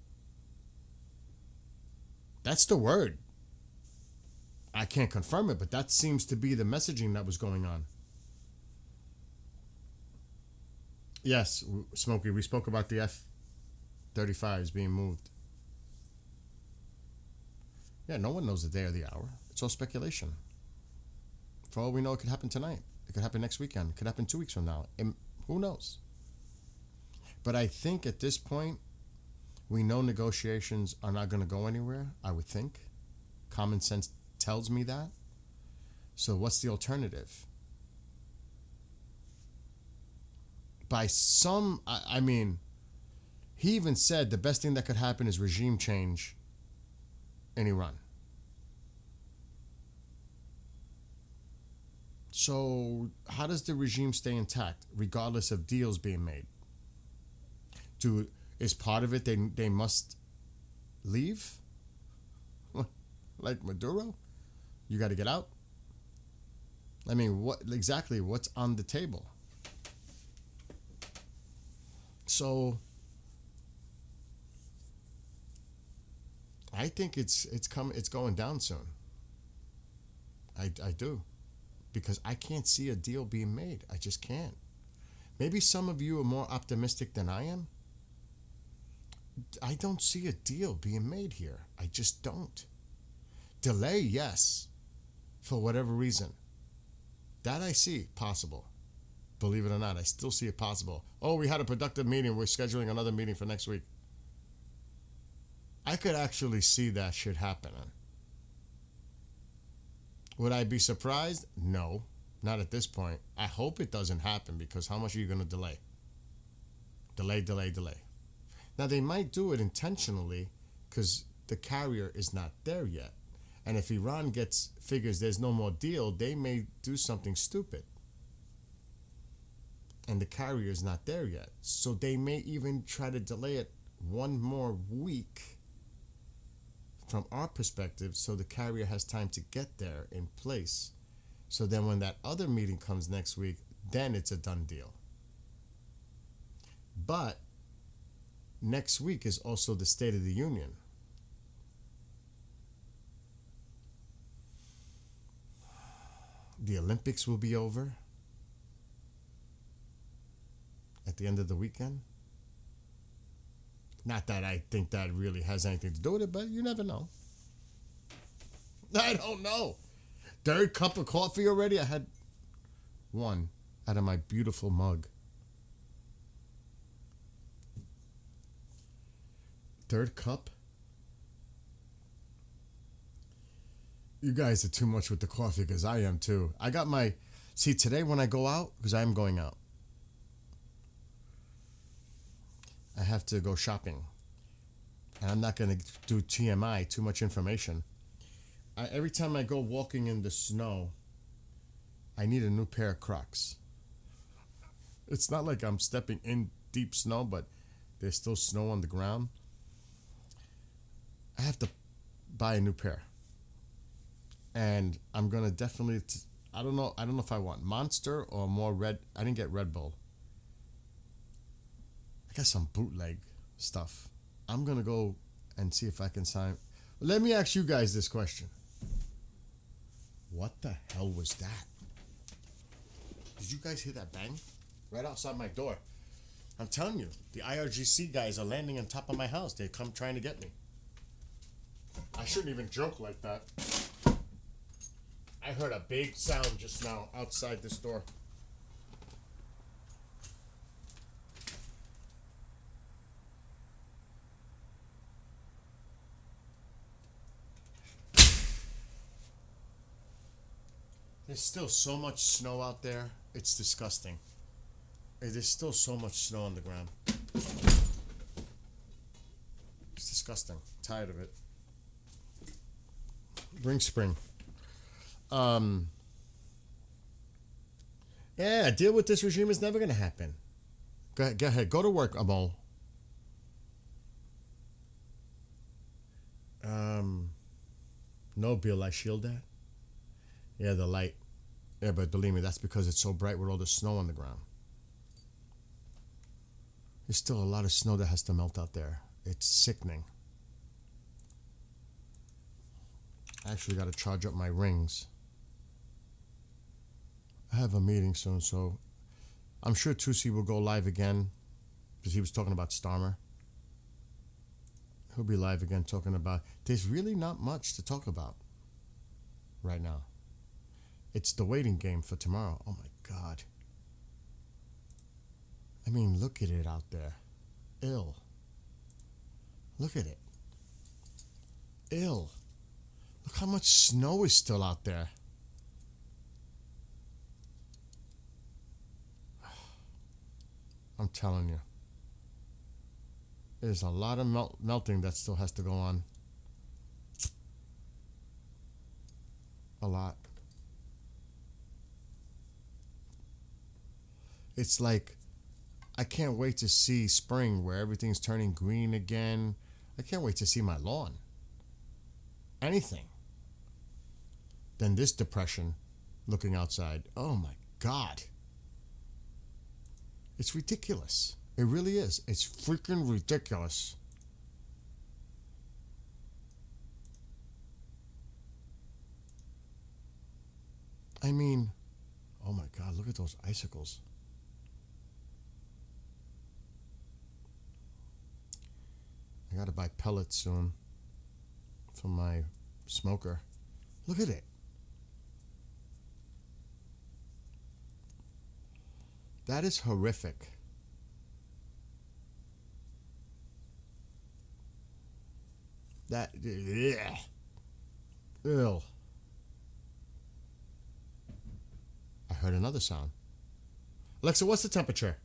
That's the word. I can't confirm it, but that seems to be the messaging that was going on. Yes, Smokey, we spoke about the F-35s being moved. Yeah, no one knows the day or the hour. It's all speculation. For all we know, it could happen tonight. It could happen next weekend. It could happen 2 weeks from now. And who knows? But I think at this point, we know negotiations are not going to go anywhere, I would think. Common sense tells me that. So what's the alternative? by some, I mean, he even said the best thing that could happen is regime change in Iran. So how does the regime stay intact regardless of deals being made? Is part of it they must leave? Like Maduro? You got to get out? I mean, what's on the table? So I think it's going down soon. I do. Because I can't see a deal being made. I just can't. Maybe some of you are more optimistic than I am. I don't see a deal being made here. I just don't. Delay, yes. For whatever reason. That I see possible. Believe it or not, I still see it possible. Oh, we had a productive meeting. We're scheduling another meeting for next week. I could actually see that shit happening. Would I be surprised? No, not at this point. I hope it doesn't happen because how much are you going to delay? Delay. Now, they might do it intentionally because the carrier is not there yet. And if Iran figures there's no more deal, they may do something stupid. And the carrier is not there yet. So they may even try to delay it one more week from our perspective, so the carrier has time to get there in place. So then when that other meeting comes next week, then it's a done deal. But next week is also the State of the Union. The Olympics will be over at the end of the weekend. Not that I think that really has anything to do with it, but you never know. I don't know. Third cup of coffee already? I had one out of my beautiful mug. Third cup? You guys are too much with the coffee because I am too. I got my... See, today when I go out, because I am going out, I have to go shopping. And I'm not going to do TMI, too much information. Every time I go walking in the snow, I need a new pair of Crocs. It's not like I'm stepping in deep snow, but there's still snow on the ground. I have to buy a new pair. And I'm going to definitely... I don't know if I want Monster or more Red... I didn't get Red Bull. I got some bootleg stuff. I'm going to go and see if I can sign. Let me ask you guys this question. What the hell was that? Did you guys hear that bang? Right outside my door. I'm telling you, the IRGC guys are landing on top of my house. They come trying to get me. I shouldn't even joke like that. I heard a big sound just now outside this door. There's still so much snow out there. It's disgusting. There's still so much snow on the ground. It's disgusting. Tired of it. Bring spring. Yeah, deal with this regime is never going to happen. Go ahead. Go to work, Amol. No, Bill, I shield that. Yeah, the light. Yeah, but believe me, that's because it's so bright with all the snow on the ground. There's still a lot of snow that has to melt out there. It's sickening. I actually got to charge up my rings. I have a meeting soon, so I'm sure Tusi will go live again because he was talking about Starmer. He'll be live again talking about... There's really not much to talk about right now. It's the waiting game for tomorrow. Oh my God. I mean, look at it out there. Ill. Look at it. Ill. Look how much snow is still out there. I'm telling you. There's a lot of melting that still has to go on. A lot. It's like, I can't wait to see spring where everything's turning green again. I can't wait to see my lawn. Anything. Then this depression looking outside. Oh my God. It's ridiculous. It really is. It's freaking ridiculous. I mean, oh my God, look at those icicles. I gotta buy pellets soon for my smoker. Look at it. That is horrific. That, yeah. Ew. I heard another sound. Alexa, what's the temperature?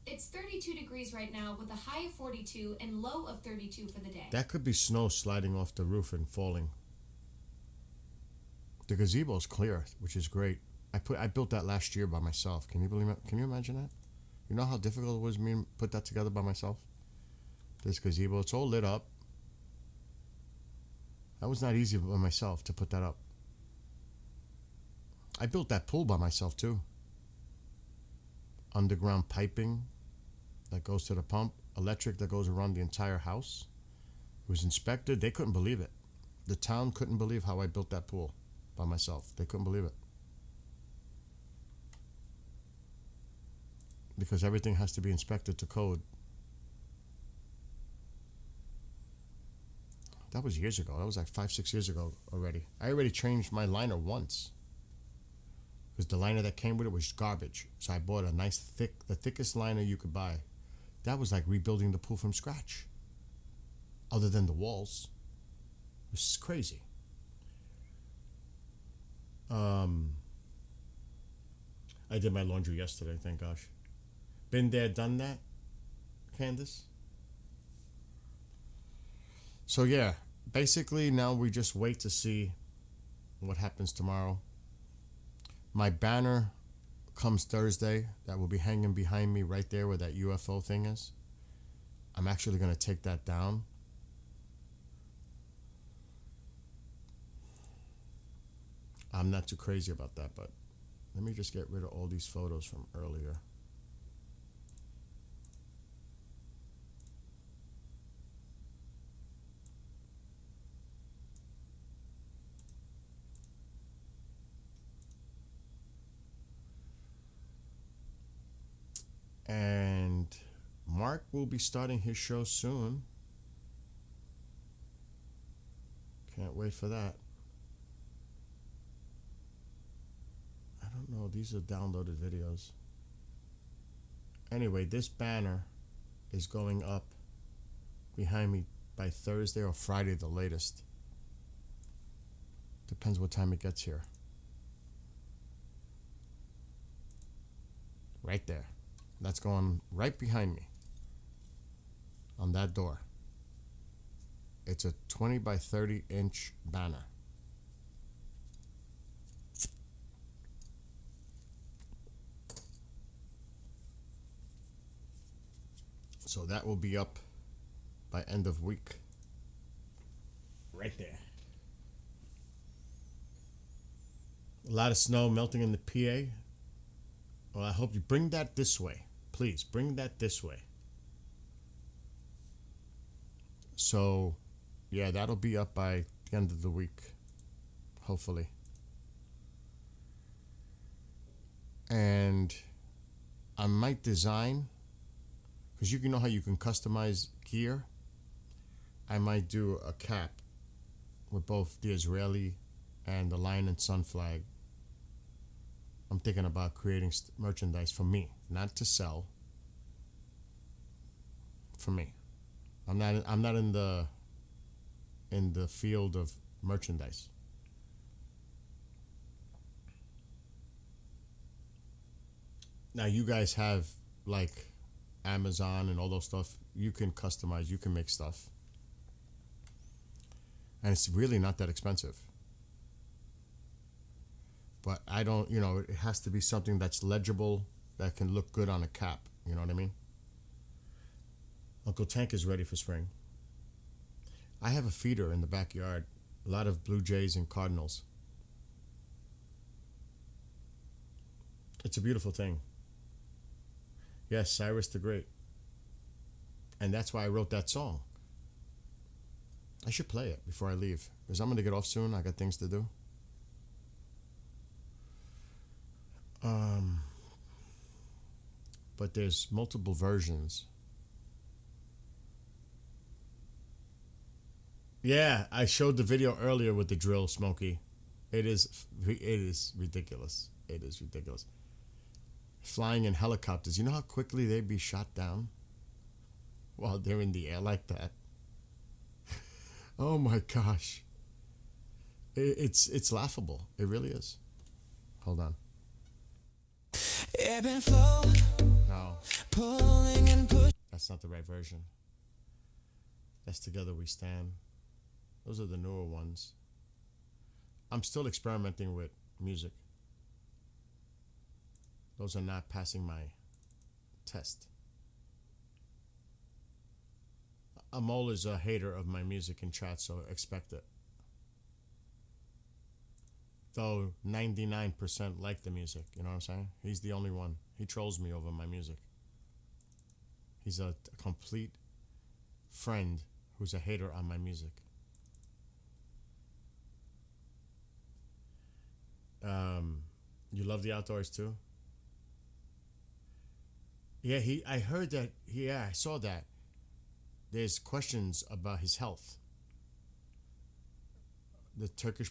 It's 32 degrees right now with a high of 42 and low of 32 for the day. That could be snow sliding off the roof and falling. The gazebo's clear, which is great. I built that last year by myself. Can you believe it? Can you imagine that? You know how difficult it was me to put that together by myself? This gazebo, it's all lit up. That was not easy by myself to put that up. I built that pool by myself too. Underground piping that goes to the pump, electric that goes around the entire house. It was inspected. They couldn't believe it. The town couldn't believe how I built that pool by myself. They couldn't believe it. Because everything has to be inspected to code. That was years ago. That was like 5-6 years ago already. I already changed my liner once. Because the liner that came with it was garbage. So I bought a nice the thickest liner you could buy. That was like rebuilding the pool from scratch. Other than the walls. It was crazy. I did my laundry yesterday, thank gosh. Been there, done that, Candace? So yeah, basically now we just wait to see what happens tomorrow. My banner comes Thursday. That will be hanging behind me right there where that UFO thing is. I'm actually going to take that down. I'm not too crazy about that, but let me just get rid of all these photos from earlier. And Mark will be starting his show soon. Can't wait for that. I don't know. These are downloaded videos. Anyway, this banner is going up behind me by Thursday or Friday, the latest. Depends what time it gets here. Right there. That's going right behind me on that door. It's a 20 by 30 inch banner. So that will be up by end of week. Right there. A lot of snow melting in the PA. Well, I hope you bring that this way. Please, bring that this way. So, yeah, that'll be up by the end of the week. Hopefully. And I might design, because you know how you can customize gear. I might do a cap with both the Israeli and the Lion and Sun flag. I'm thinking about creating merchandise for me, not to sell. For me, I'm not in the field of merchandise. Now you guys have like Amazon and all those stuff. You can customize. You can make stuff, and it's really not that expensive. But I don't, it has to be something that's legible, that can look good on a cap. You know what I mean? Uncle Tank is ready for spring. I have a feeder in the backyard. A lot of Blue Jays and Cardinals. It's a beautiful thing. Yes, Cyrus the Great. And that's why I wrote that song. I should play it before I leave, because I'm going to get off soon. I got things to do. But there's multiple versions. Yeah, I showed the video earlier with the drill, Smokey. It is ridiculous. It is ridiculous. Flying in helicopters. You know how quickly they'd be shot down while they're in the air like that? Oh my gosh. It's laughable. It really is. Hold on. Ebb and flow. No. Pulling and push. That's not the right version. That's Together We Stand. Those are the newer ones. I'm still experimenting with music. Those are not passing my test. Amol is a hater of my music in chat, so expect it. Though 99% like the music, you know what I'm saying? He's the only one. He trolls me over my music. He's a complete friend who's a hater on my music. You love the outdoors too? Yeah, I heard that. Yeah, I saw that. There's questions about his health. The Turkish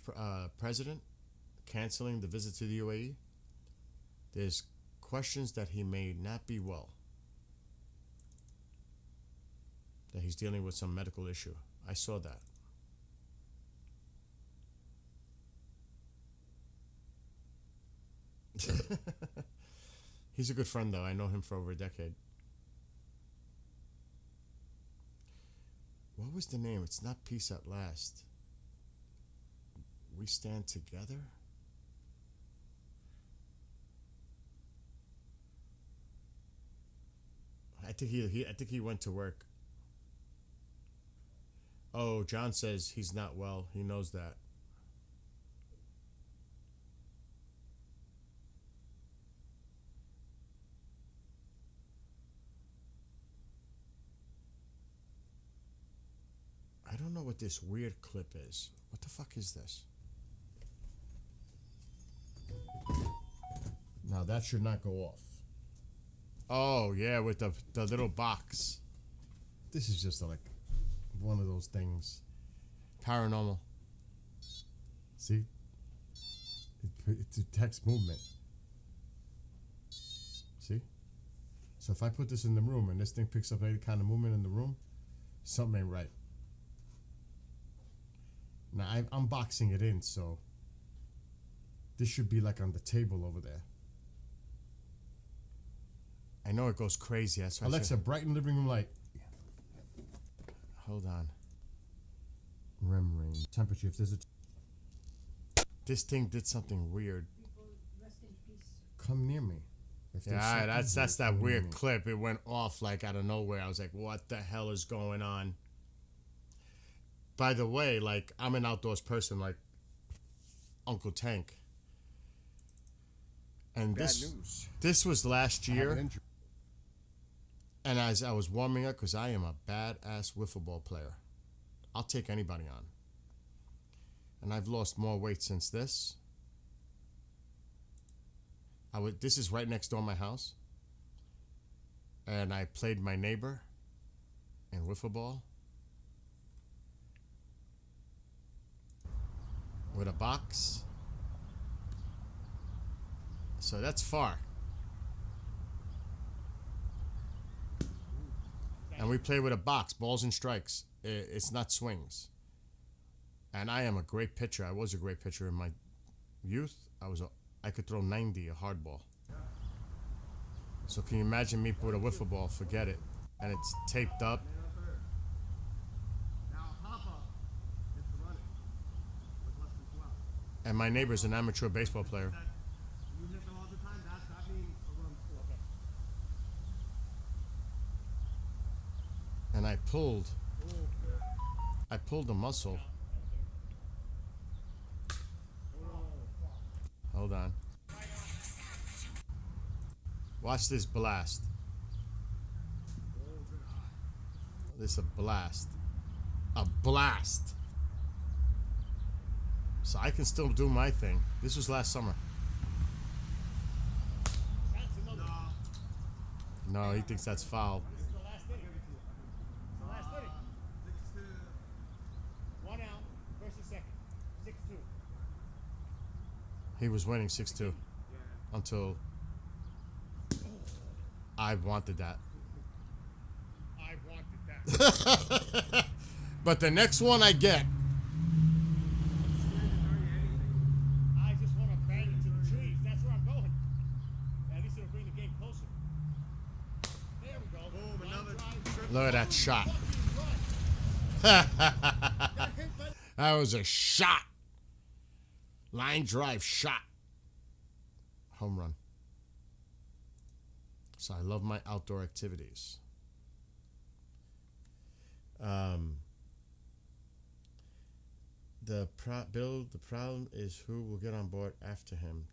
president canceling the visit to the UAE. There's questions that he may not be well. That he's dealing with some medical issue. I saw that. He's a good friend, though. I know him for over a decade. What was the name? It's not Peace at Last. We Stand Together? I think he went to work. Oh, John says he's not well. He knows that. I don't know what this weird clip is. What the fuck is this? Now that should not go off. Oh yeah, with the little box. This is just like one of those things. Paranormal. See? It detects movement. See? So if I put this in the room and this thing picks up any kind of movement in the room, something ain't right. Now I'm boxing it in, so this should be like on the table over there. I know it goes crazy. That's why Alexa, brighten living room light. Hold on. REM range. Temperature. If there's this thing did something weird. Come near me. Yeah, that's that weird clip. It went off like out of nowhere. I was like, what the hell is going on? By the way, like, I'm an outdoors person, like Uncle Tank. And this was last year. And as I was warming up, because I am a badass wiffle ball player. I'll take anybody on. And I've lost more weight since this. This is right next door to my house. And I played my neighbor in wiffle ball. With a box. So that's far. And we play with a box, balls and strikes. It's not swings. And I am a great pitcher. I was a great pitcher in my youth. I could throw 90 a hard ball. So can you imagine me with a wiffle ball? Forget it. And it's taped up. And my neighbor's an amateur baseball player. And I pulled a muscle. Hold on. Watch this blast. This is a blast. A blast. So I can still do my thing. This was last summer. No, he thinks that's foul. He was winning 6-2 until I wanted that. But the next one I get. I just want to bang into the trees. That's where I'm going. At least it'll bring the game closer. There we go. Boom, another Look at that shot. That was a shot. Line drive shot. Home run. So I love my outdoor activities. The problem is who will get on board after him.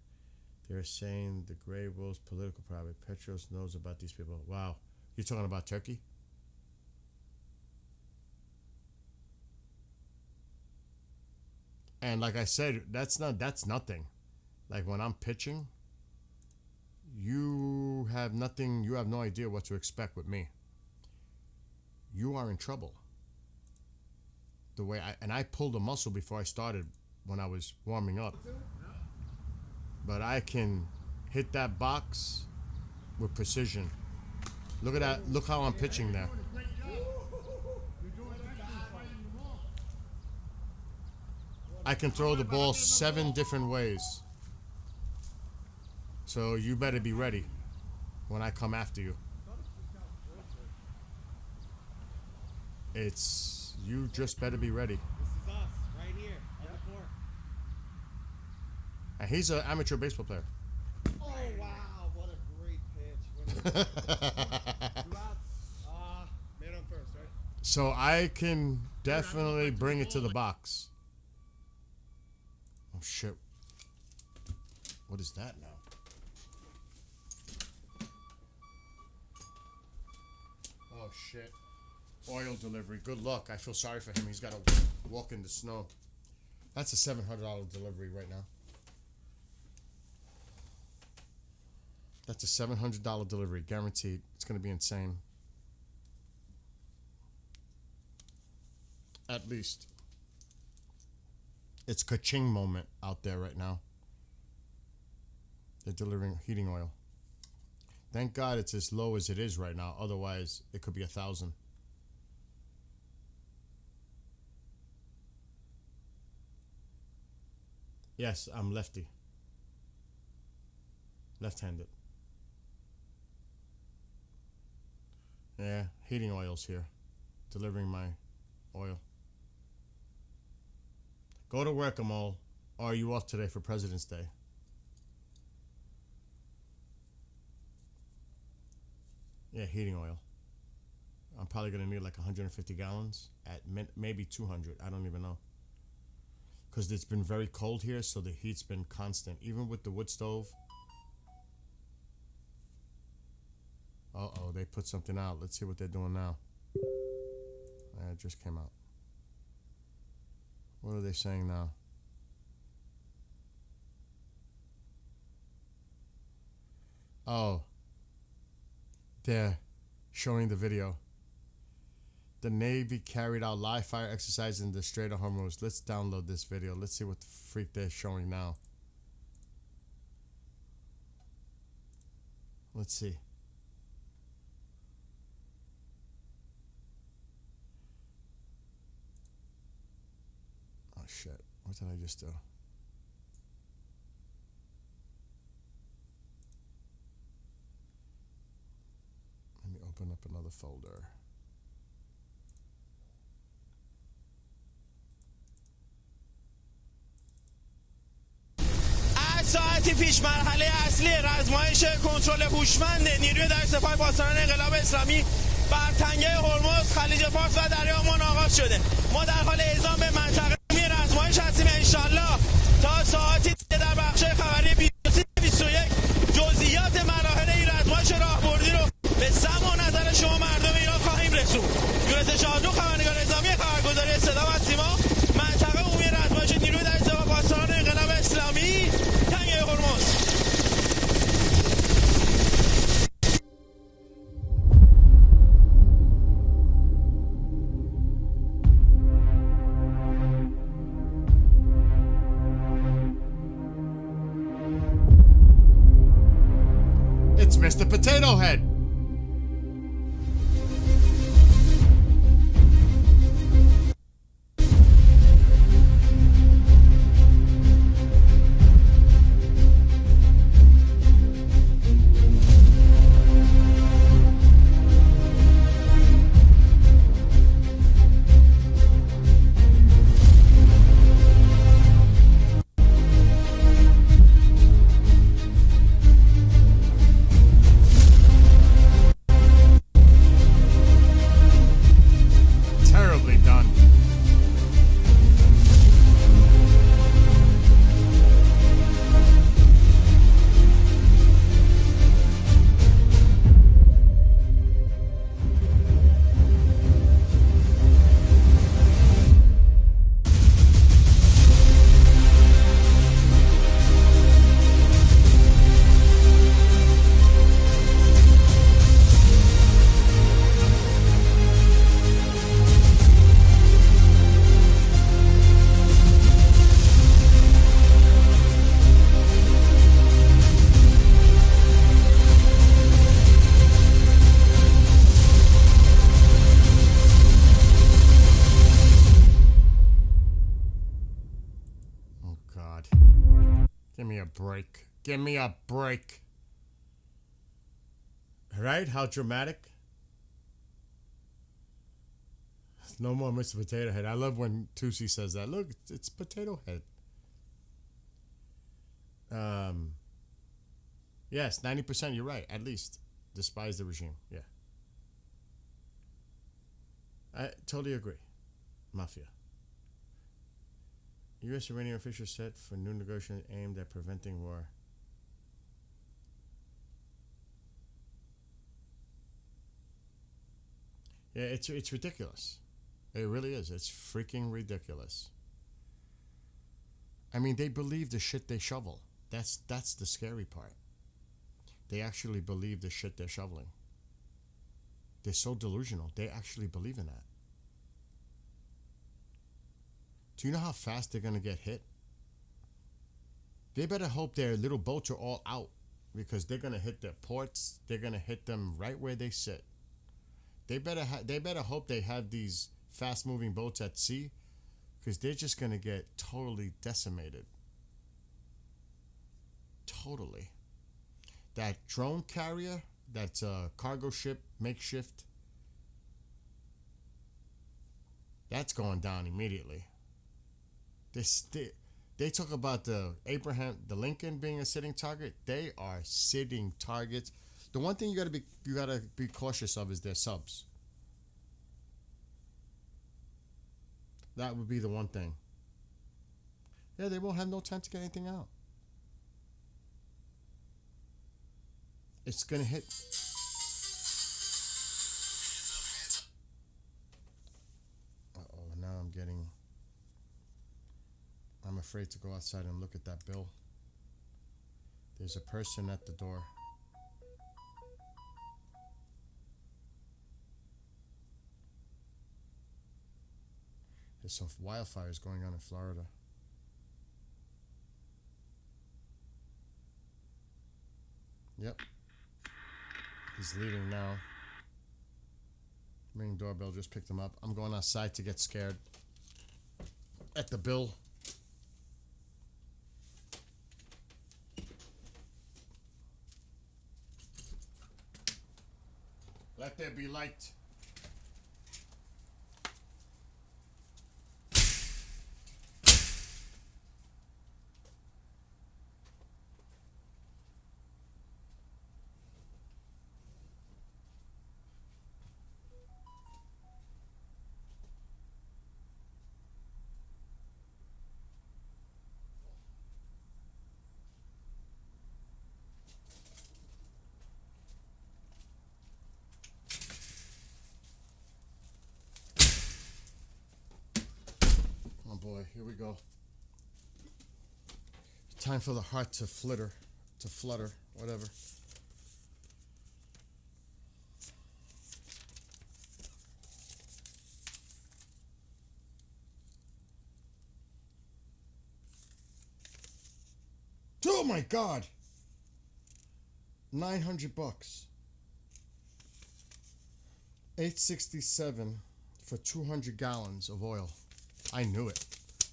They're saying the Grey Wolves political private. Petros knows about these people. Wow. You're talking about Turkey? And like I said, that's nothing. Like when I'm pitching, you have nothing, you have no idea what to expect with me. You are in trouble. The way I pulled a muscle before I started when I was warming up. But I can hit that box with precision. Look at that, look how I'm pitching there. I can throw the ball 7 different ways. So you better be ready when I come after you. You just better be ready. This is us, right here, on the court. And he's an amateur baseball player. Oh, wow, what a great pitch. Man on first, right? So I can definitely bring it to the box. Oh shit. What is that now? Oh shit. Oil delivery. Good luck. I feel sorry for him. He's got to walk in the snow. That's a $700 delivery right now. That's a $700 delivery. Guaranteed. It's going to be insane. At least. It's ka-ching moment out there right now. They're delivering heating oil. Thank God it's as low as it is right now. Otherwise, it could be 1,000. Yes, I'm lefty. Left-handed. Yeah, heating oil's here. Delivering my oil. Go to work, Amal. Or are you off today for President's Day? Yeah, heating oil. I'm probably going to need like 150 gallons at maybe 200. I don't even know. Because it's been very cold here, so the heat's been constant. Even with the wood stove. Uh-oh, they put something out. Let's see what they're doing now. It just came out. What are they saying now? Oh. They're showing the video. The Navy carried out live fire exercises in the Strait of Hormuz. Let's download this video. Let's see what the freak they're showing now. Let's see. Oh shit. What did I just do? up another folder. ساعتی پیش مرحله اصلی رزمایش کنترل هوشمند نیروی در سپاه پاسداران انقلاب اسلامی بر تنگه هرمز، خلیج فارس و دریای عمان آغاز شده. ما در حال اعزام به منطقه رزمایش هستیم. انشالله تا ساعتی در بخش خبری 21 جزئیات مراحل این رزمایش راهبردی رو به سمع و نظر شما مردم ایران خواهیم رسوند. یونس شاهدو، خبرنگار نظامی خبرگزاری صدا و سیما، منطقه عمومی رزمایش نیروی در سپاه پاسداران انقلاب اسلامی تنگه هرمز. It's Mr. Potato Head. Terribly done. Oh God. Give me a break. Give me a break. Right? How dramatic? No more Mr. Potato Head. I love when Tusi says that. Look, it's Potato Head. Yes, 90%, you're right. At least. Despise the regime. Yeah. I totally agree. Mafia. U.S. Iranian officials set for new negotiations aimed at preventing war. Yeah, it's ridiculous. It really is. It's freaking ridiculous. I mean, they believe the shit they shovel. That's the scary part. They actually believe the shit they're shoveling. They're so delusional. They actually believe in that. Do you know how fast they're going to get hit? They better hope their little boats are all out, because they're going to hit their ports. They're going to hit them right where they sit. They better hope they have these fast-moving boats at sea, because they're just going to get totally decimated. Totally. That drone carrier, that's a cargo ship, makeshift, that's going down immediately. They talk about the Lincoln being a sitting target. They are sitting targets. The one thing you gotta be cautious of is their subs. That would be the one thing. Yeah, they won't have no time to get anything out. It's gonna hit. Uh-oh, now I'm afraid to go outside and look at that bill. There's a person at the door. There's some wildfires going on in Florida. Yep. He's leaving now. Ring doorbell, just picked him up. I'm going outside to get scared at the bill. Let there be light. Oh boy, here we go. Time for the heart to flutter, whatever. Oh my God! $900. $867 for 200 gallons of oil. I knew it.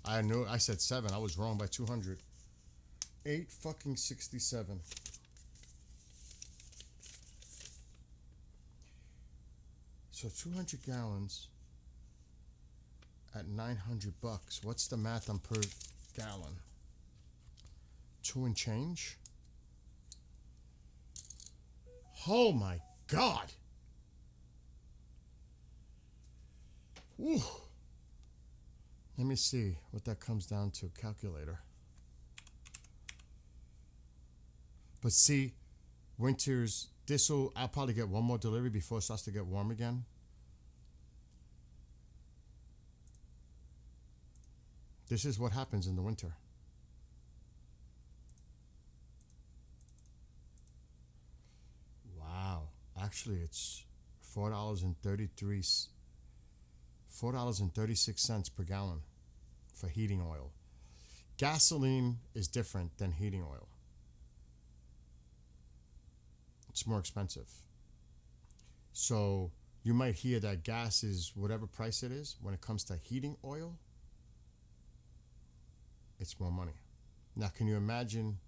I said 7. I was wrong by 200. $867. So 200 gallons at $900. What's the math on per gallon? 2 and change? Oh my God! Woo! Let me see what that comes down to. Calculator. But see, winters, I'll probably get one more delivery before it starts to get warm again. This is what happens in the winter. Wow. Actually, it's $4.36 per gallon for heating oil. Gasoline is different than heating oil. It's more expensive. So you might hear that gas is whatever price it is. When it comes to heating oil, it's more money. Now, could you imagine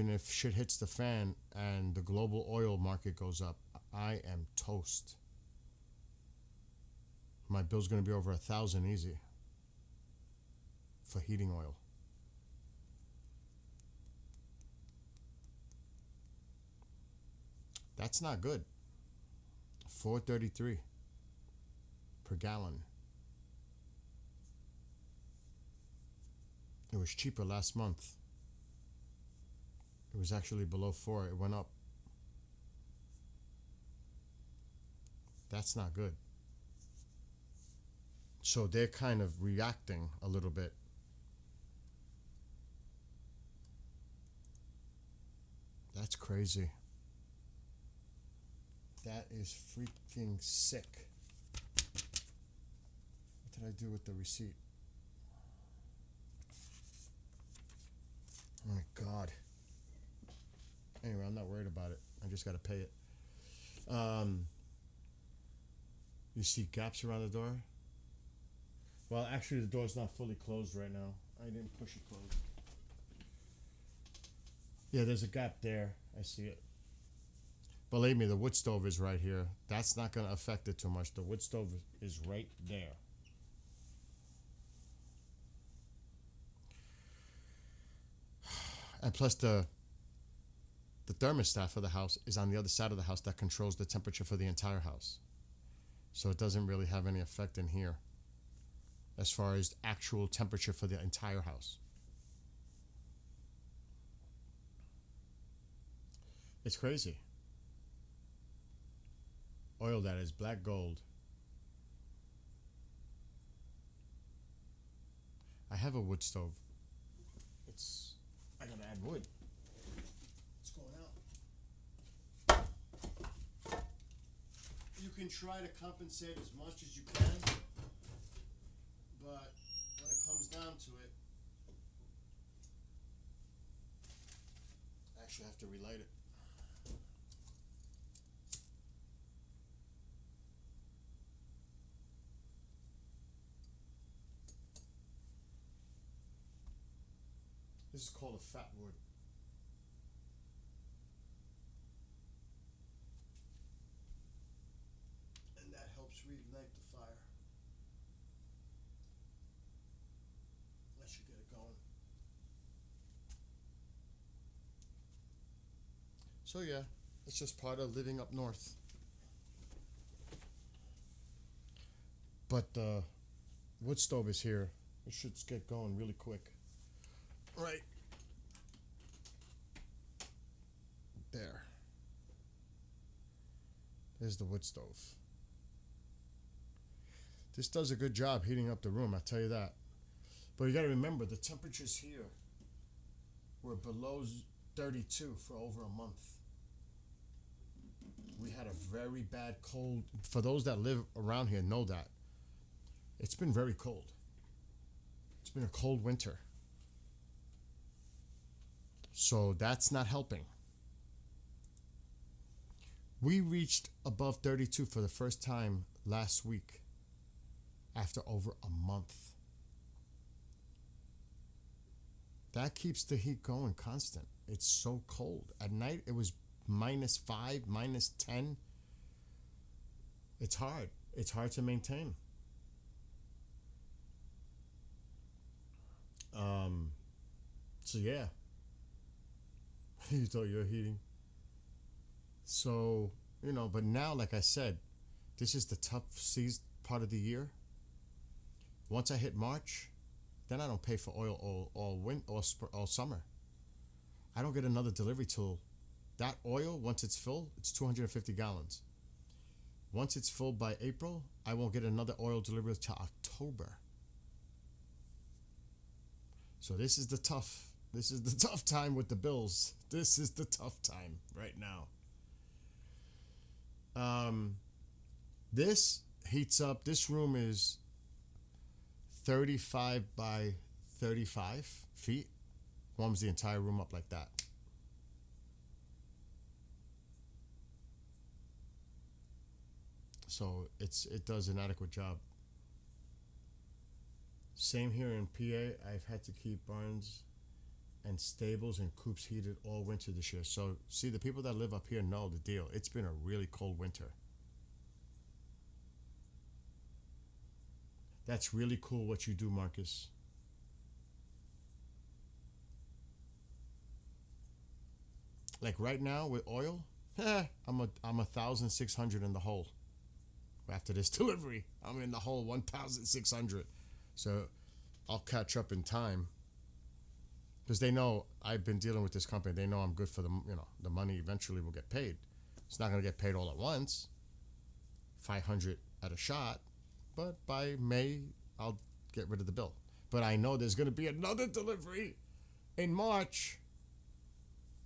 if shit hits the fan and the global oil market goes up? I am toast. My bill's going to be over $1,000 easy for heating oil. That's not good. $4.33 per gallon. It was cheaper last month. It was actually below 4. It went up. That's not good. So they're kind of reacting a little bit. That's crazy. That is freaking sick. What did I do with the receipt? Oh my God. Anyway, I'm not worried about it. I just got to pay it. You see gaps around the door? Well, actually, the door's not fully closed right now. I didn't push it closed. Yeah, there's a gap there. I see it. Believe me, the wood stove is right here. That's not going to affect it too much. The wood stove is right there. And plus, the thermostat for the house is on the other side of the house that controls the temperature for the entire house. So it doesn't really have any effect in here as far as actual temperature for the entire house. It's crazy. Oil, that is black gold. I have a wood stove. I gotta add wood. It's going out. You can try to compensate as much as you can, but when it comes down to it, I actually have to relight it. This is called a fat wood. So yeah, it's just part of living up north. But the wood stove is here. It should get going really quick. Right there. There's the wood stove. This does a good job heating up the room, I'll tell you that. But you gotta remember, the temperatures here were below 32 for over a month. We had a very bad cold. For those that live around here know that. It's been very cold. It's been a cold winter. So that's not helping. We reached above 32 for the first time last week after over a month. That keeps the heat going constant. It's so cold. At night, it was -5, -10. It's hard. It's hard to maintain. So yeah. You thought you were heating. So, but now, like I said, this is the tough season part of the year. Once I hit March, then I don't pay for oil all summer. I don't get another delivery till that oil, once it's full, it's 250 gallons. Once it's full by April, I won't get another oil delivery till October. So this is the tough time with the bills. This is the tough time right now. This heats up. This room is 35 by 35 feet. Warms the entire room up like that. So it does an adequate job. Same here in PA. I've had to keep barns and stables and coops heated all winter this year. So see, the people that live up here know the deal. It's been a really cold winter. That's really cool what you do, Marcus. Like right now with oil, I'm 1,600 in the hole. After this delivery, I'm in the hole 1,600. So I'll catch up in time. Because they know I've been dealing with this company. They know I'm good for the money eventually will get paid. It's not going to get paid all at once. 500 at a shot. But by May, I'll get rid of the bill. But I know there's going to be another delivery in March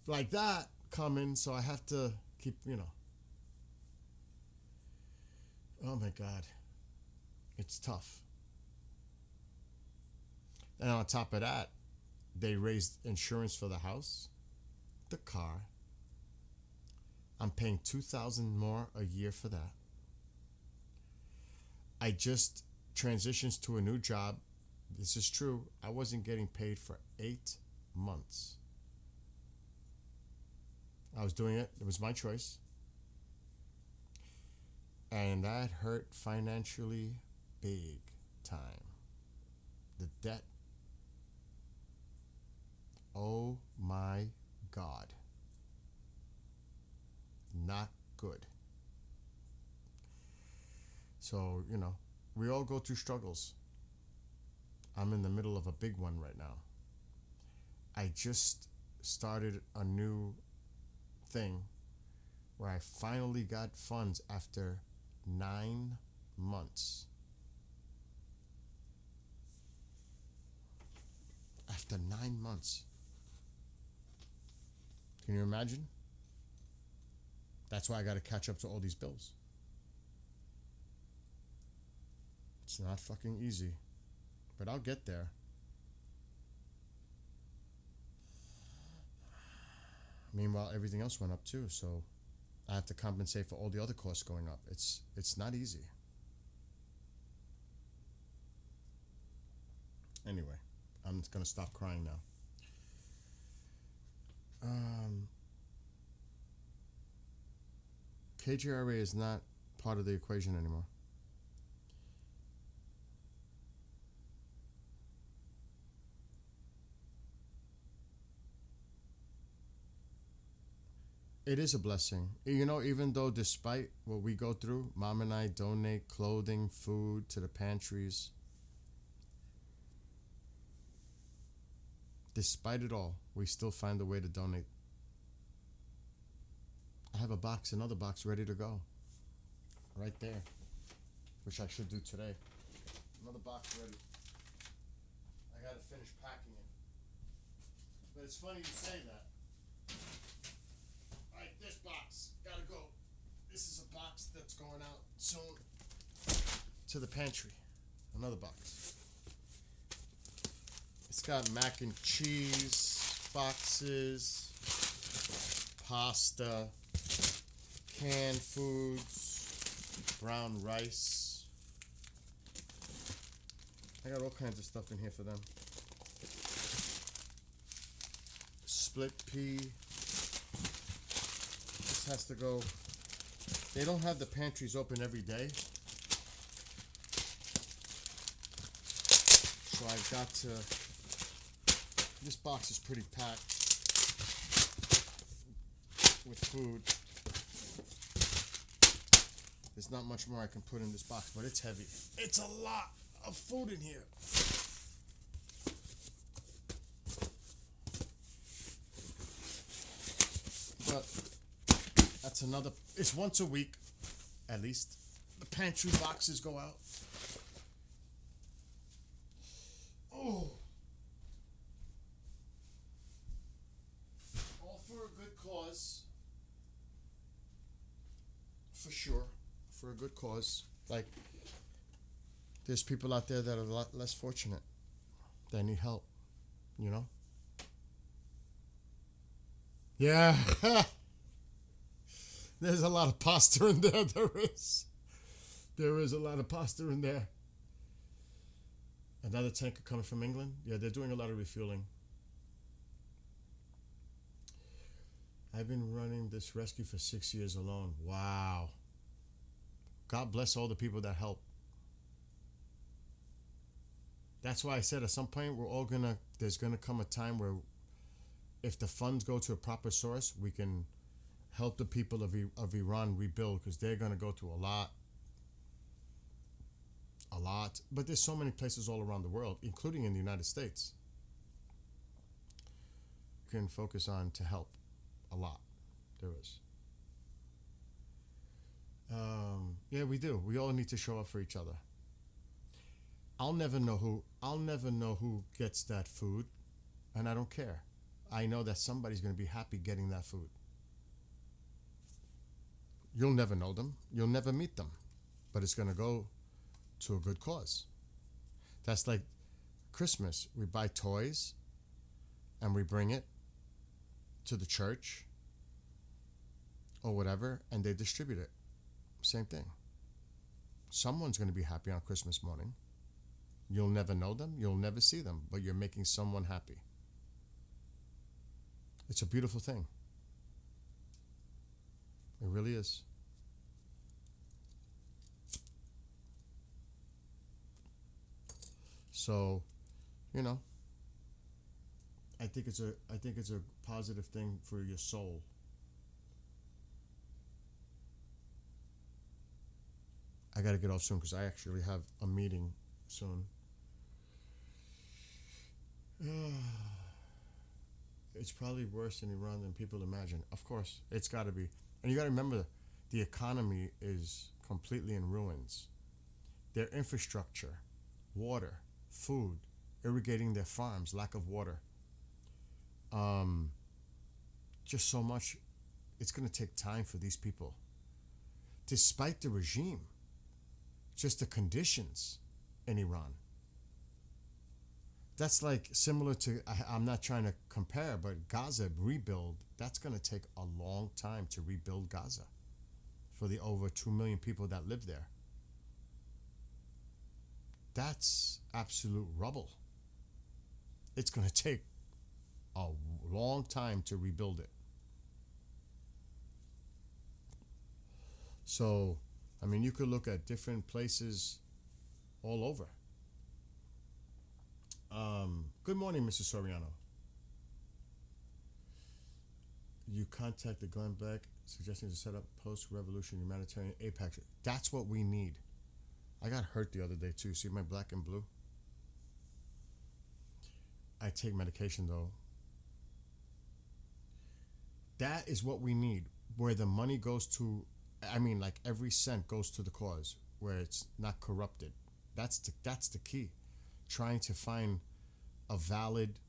like that coming. So I have to keep, Oh my God. It's tough. And on top of that, they raised insurance for the house, the car. I'm paying $2,000 more a year for that. I just transitioned to a new job. This is true. I wasn't getting paid for 8 months. I was doing it. It was my choice. And that hurt financially big time. The debt. Oh my God. Not good. So, we all go through struggles. I'm in the middle of a big one right now. I just started a new thing where I finally got funds after 9 months. After 9 months. Can you imagine? That's why I got to catch up to all these bills. It's not fucking easy, but I'll get there. Meanwhile, everything else went up too, so I have to compensate for all the other costs going up. It's not easy. Anyway, I'm just gonna stop crying now. KGRA is not part of the equation anymore. It is a blessing. You know, even though despite what we go through, Mom and I donate clothing, food to the pantries. Despite it all, we still find a way to donate. I have another box ready to go. Right there. Which I should do today. Another box ready. I gotta finish packing it. But it's funny you say that. Alright, this box. Gotta go. This is a box that's going out soon. To the pantry. Another box. It's got mac and cheese boxes, pasta, canned foods, brown rice. I got all kinds of stuff in here for them. Split pea. This has to go. They don't have the pantries open every day. So I've got to. This box is pretty packed with food. There's not much more I can put in this box, but it's heavy. It's a lot of food in here. But that's another. It's once a week, at least. The pantry boxes go out. Oh. All for a good cause. For sure. For a good cause. Like, there's people out there that are a lot less fortunate. That need help. You know? Yeah. There's a lot of pasta in there. There is. There is a lot of pasta in there. Another tanker coming from England. Yeah, they're doing a lot of refueling. I've been running this rescue for 6 years alone. Wow. God bless all the people that help. That's why I said at some point there's gonna come a time where if the funds go to a proper source, we can help the people of Iran rebuild, because they're gonna go through a lot. But there's so many places all around the world, including in the United States, you can focus on to help a lot. There is. Yeah, we do. We all need to show up for each other. I'll never know who gets that food, and I don't care. I know that somebody's going to be happy getting that food. You'll never know them. You'll never meet them. But it's going to go to a good cause. That's like Christmas. We buy toys and we bring it to the church or whatever, and they distribute it. Same thing. Someone's going to be happy on Christmas morning. You'll never know them. You'll never see them, but you're making someone happy. It's a beautiful thing. It really is. So, you know, I think it's a positive thing for your soul. I got to get off soon because I actually have a meeting soon. It's probably worse in Iran than people imagine. Of course, it's got to be. And you got to remember, the economy is completely in ruins. Their infrastructure, water, food, irrigating their farms, lack of water. Just so much. It's going to take time for these people. Despite the regime, just the conditions in Iran. That's like similar to, I'm not trying to compare, but Gaza rebuild, that's going to take a long time to rebuild Gaza for the over 2 million people that live there. That's absolute rubble. It's going to take a long time to rebuild it. So, I mean, you could look at different places all over. Good morning, Mrs. Soriano. You contacted Glenn Beck suggesting to set up post-revolution humanitarian APAC. That's what we need. I got hurt the other day too. See my black and blue? I take medication though. That is what we need. Where the money goes to, I mean, like every cent goes to the cause, where it's not corrupted. That's the key. Trying to find a valid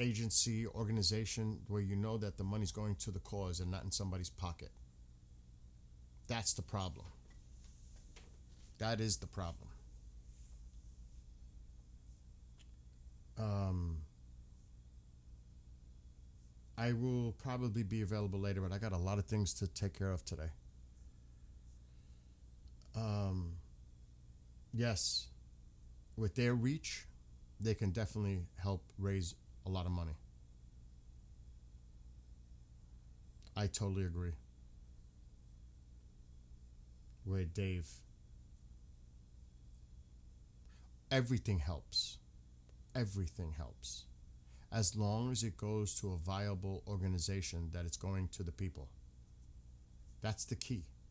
agency, organization where you know that the money's going to the cause and not in somebody's pocket. That's the problem. That is the problem. I will probably be available later, but I got a lot of things to take care of today. Yes, with their reach, they can definitely help raise a lot of money. I totally agree. With Dave, everything helps. Everything helps. As long as it goes to a viable organization that it's going to the people. That's the key.